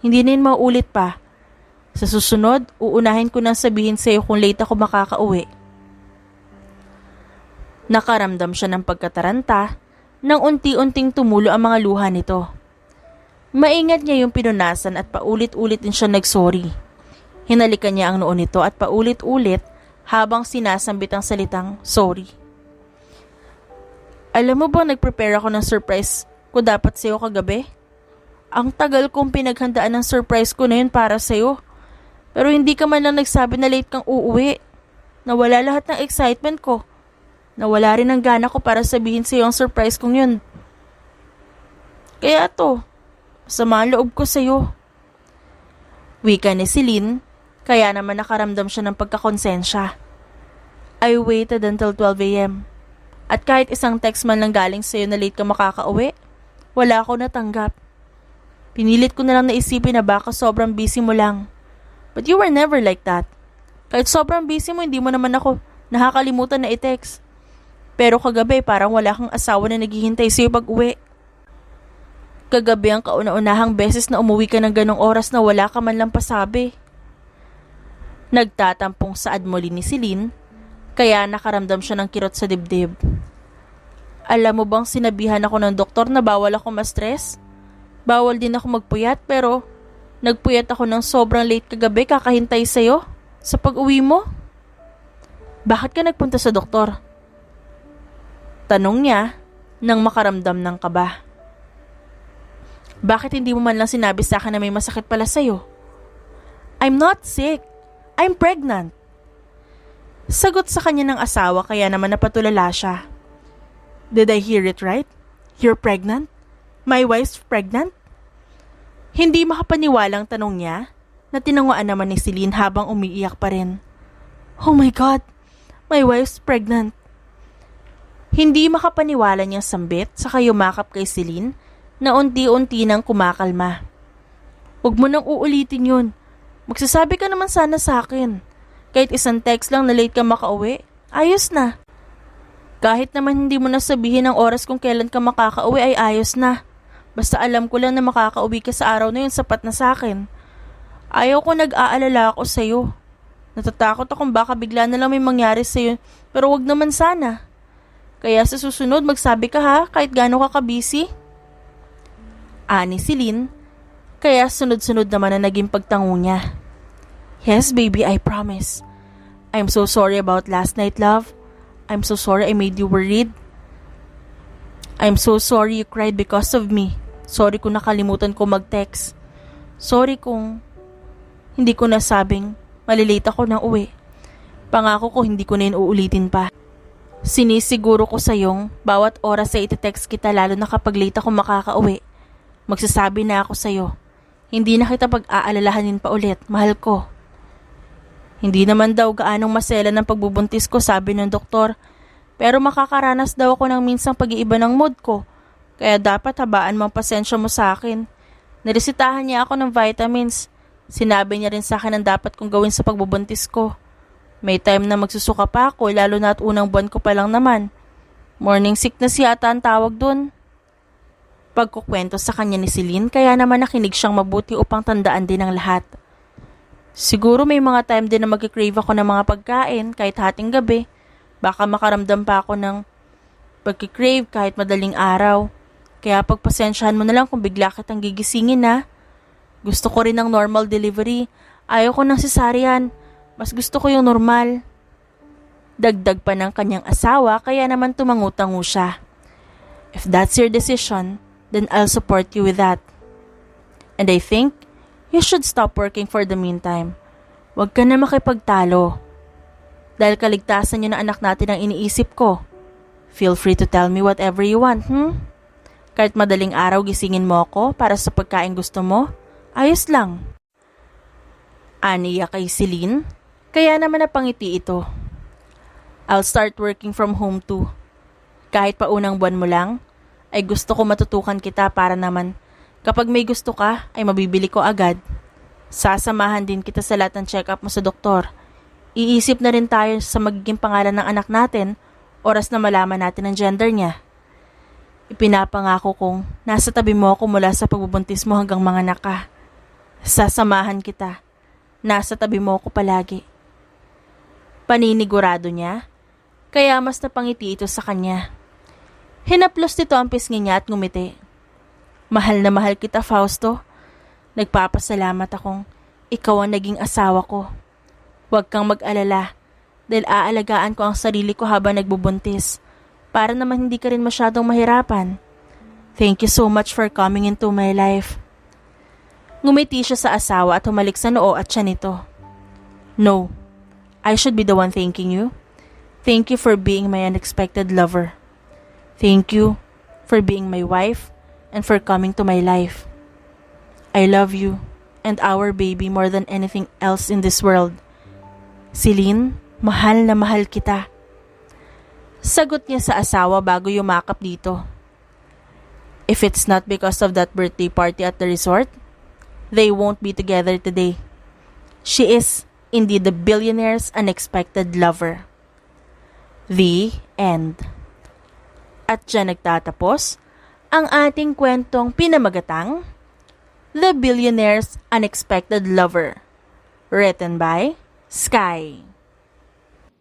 Hindi na yun mauulit pa. Sa susunod, uunahin ko nang sabihin sa'yo kung late ako makakauwi. Nakaramdam siya ng pagkataranta nang unti-unting tumulo ang mga luha nito. Maingat niya yung pinunasan at paulit-ulit din siya nagsorry. Hinalikan niya ang noo nito at paulit-ulit habang sinasambit ang salitang sorry. Alam mo ba nag-prepare ako ng surprise ko dapat sa'yo kagabi? Ang tagal kong pinaghandaan ng surprise ko na yun para sa'yo. Pero hindi ka man lang nagsabi na late kang uuwi. Nawala lahat ng excitement ko. Nawala rin ang gana ko para sabihin sa'yo ang surprise kong yun. Kaya to, masama ang loob ko sa'yo. Wika ni Celine, kaya naman nakaramdam siya ng pagkakonsensya. I waited until 12 a.m. At kahit isang text man lang galing sa'yo na late ka makakauwi, wala ako natanggap. Pinilit ko na lang naisipin na baka sobrang busy mo lang. But you were never like that. Kahit sobrang busy mo, hindi mo naman ako nakakalimutan na i-text. Pero kagabi parang wala kang asawa na naghihintay sa'yo pag-uwi. Kagabi ang kauna-unahang beses na umuwi ka ng ganong oras na wala ka man lang pasabi. Nagtatampong saad muli ni Celine, kaya nakaramdam siya ng kirot sa dibdib. Alam mo bang sinabihan ako ng doktor na bawal ako ma-stress? Bawal din ako magpuyat pero nagpuyat ako ng sobrang late kagabi kakahintay sa'yo sa pag-uwi mo. Bakit ka nagpunta sa doktor? Tanong niya nang makaramdam ng kaba. Bakit hindi mo man lang sinabi sa akin na may masakit pala sa'yo? I'm not sick. I'm pregnant. Sagot sa kanya ng asawa kaya naman napatulala siya. Did I hear it right? You're pregnant? My wife's pregnant? Hindi makapaniwalang tanong niya na tinanguan naman ni Celine habang umiiyak pa rin. Oh my God! My wife's pregnant. Hindi makapaniwala niyang sambit saka yumakap kay Celine na unti-unti nang kumakalma. Huwag mo nang uulitin yun. Magsasabi ka naman sana sa akin. Kahit isang text lang na late ka makauwi, ayos na. Kahit naman hindi mo na sabihin ang oras kung kailan ka makakauwi ay ayos na. Basta alam ko lang na makakauwi ka sa araw na yun sapat na sa akin. Ayaw ko nag-aalala ako sa'yo. Natatakot akong baka bigla na lang may mangyari sa'yo pero wag naman sana. Kaya sa susunod magsabi ka ha kahit gaano ka ka-busy. Ani Celine, kaya sunod-sunod naman na naging pagtango niya. Yes baby, I promise. I'm so sorry about last night, love. I'm so sorry I made you worried. I'm so sorry you cried because of me. Sorry kung nakalimutan ko mag-text. Sorry kung hindi ko nasabing malilate ako ng uwi. Pangako ko hindi ko na yun uulitin pa. Sinisiguro ko sa'yong bawat oras ay iti-text kita lalo na kapag late ako makakauwi. Magsasabi na ako sa'yo. Hindi na kita pag-aalalahanin pa ulit, mahal ko. Hindi naman daw gaanong masela ng pagbubuntis ko, sabi ng doktor. Pero makakaranas daw ako ng minsang pag-iiba ng mood ko. Kaya dapat habaan mo ang pasensya mo sa akin. Niresitahan niya ako ng vitamins. Sinabi niya rin sa akin ang dapat kong gawin sa pagbubuntis ko. May time na magsusuka pa ako, lalo na at unang buwan ko pa lang naman. Morning sickness yata ang tawag dun. Pagkukwento sa kanya ni Celine, kaya naman nakinig siyang mabuti upang tandaan din ang lahat. Siguro may mga time din na mag-crave ako ng mga pagkain kahit hating gabi. Baka makaramdam pa ako ng pag-crave kahit madaling araw. Kaya pagpasensyahan mo na lang kung bigla kitang gigisingin na. Gusto ko rin ng normal delivery. Ayaw ko ng cesarean. Mas gusto ko yung normal. Dagdag pa ng kanyang asawa kaya naman tumangu-tangu siya. If that's your decision, then I'll support you with that. And I think you should stop working for the meantime. Huwag ka na makipagtalo. Dahil kaligtasan niyo na anak natin ang iniisip ko. Feel free to tell me whatever you want, Kahit madaling araw gisingin mo ako para sa pagkain gusto mo, ayos lang. Aniya kay Celine, kaya naman napangiti ito. I'll start working from home too. Kahit pa unang buwan mo lang, ay gusto ko matutukan kita para naman kapag may gusto ka ay mabibili ko agad. Sasamahan din kita sa lahat ng check-up mo sa doktor. Iisip na rin tayo sa magiging pangalan ng anak natin, oras na malaman natin ang gender niya. Ipinapangako kong nasa tabi mo ako mula sa pagbubuntis mo hanggang manganak ka. Sasamahan kita. Nasa tabi mo ako palagi. Paninigurado niya, kaya mas napangiti ito sa kanya. Hinaplos nito ang pisngi niya at ngumiti. Mahal na mahal kita, Fausto. Nagpapasalamat akong ikaw ang naging asawa ko. Huwag kang mag-alala dahil aalagaan ko ang sarili ko habang nagbubuntis para naman hindi ka rin masyadong mahirapan. Thank you so much for coming into my life. Ngumiti siya sa asawa at humalik sa noo at siya nito. No, I should be the one thanking you. Thank you for being my unexpected lover. Thank you for being my wife and for coming to my life. I love you and our baby more than anything else in this world. Celine, mahal na mahal kita. Sagot niya sa asawa bago yumakap dito. If it's not because of that birthday party at the resort, they won't be together today. She is indeed the billionaire's unexpected lover. The end. At dyan nagtatapos ang ating kwentong pinamagatang The Billionaire's Unexpected Lover. Written by Sky.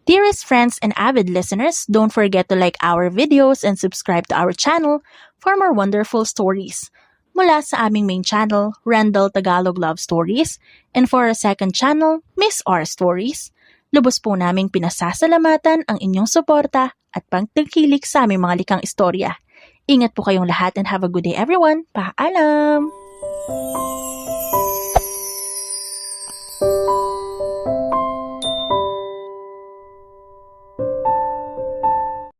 Dearest friends and avid listeners, don't forget to like our videos and subscribe to our channel for more wonderful stories. Mula sa aming main channel, Randall Tagalog Love Stories, and for our second channel, Miss R Stories, lubos po naming pinasasalamatan ang inyong suporta at pagtangkilik sa aming mga likang istorya. Ingat po kayong lahat and have a good day everyone. Paalam!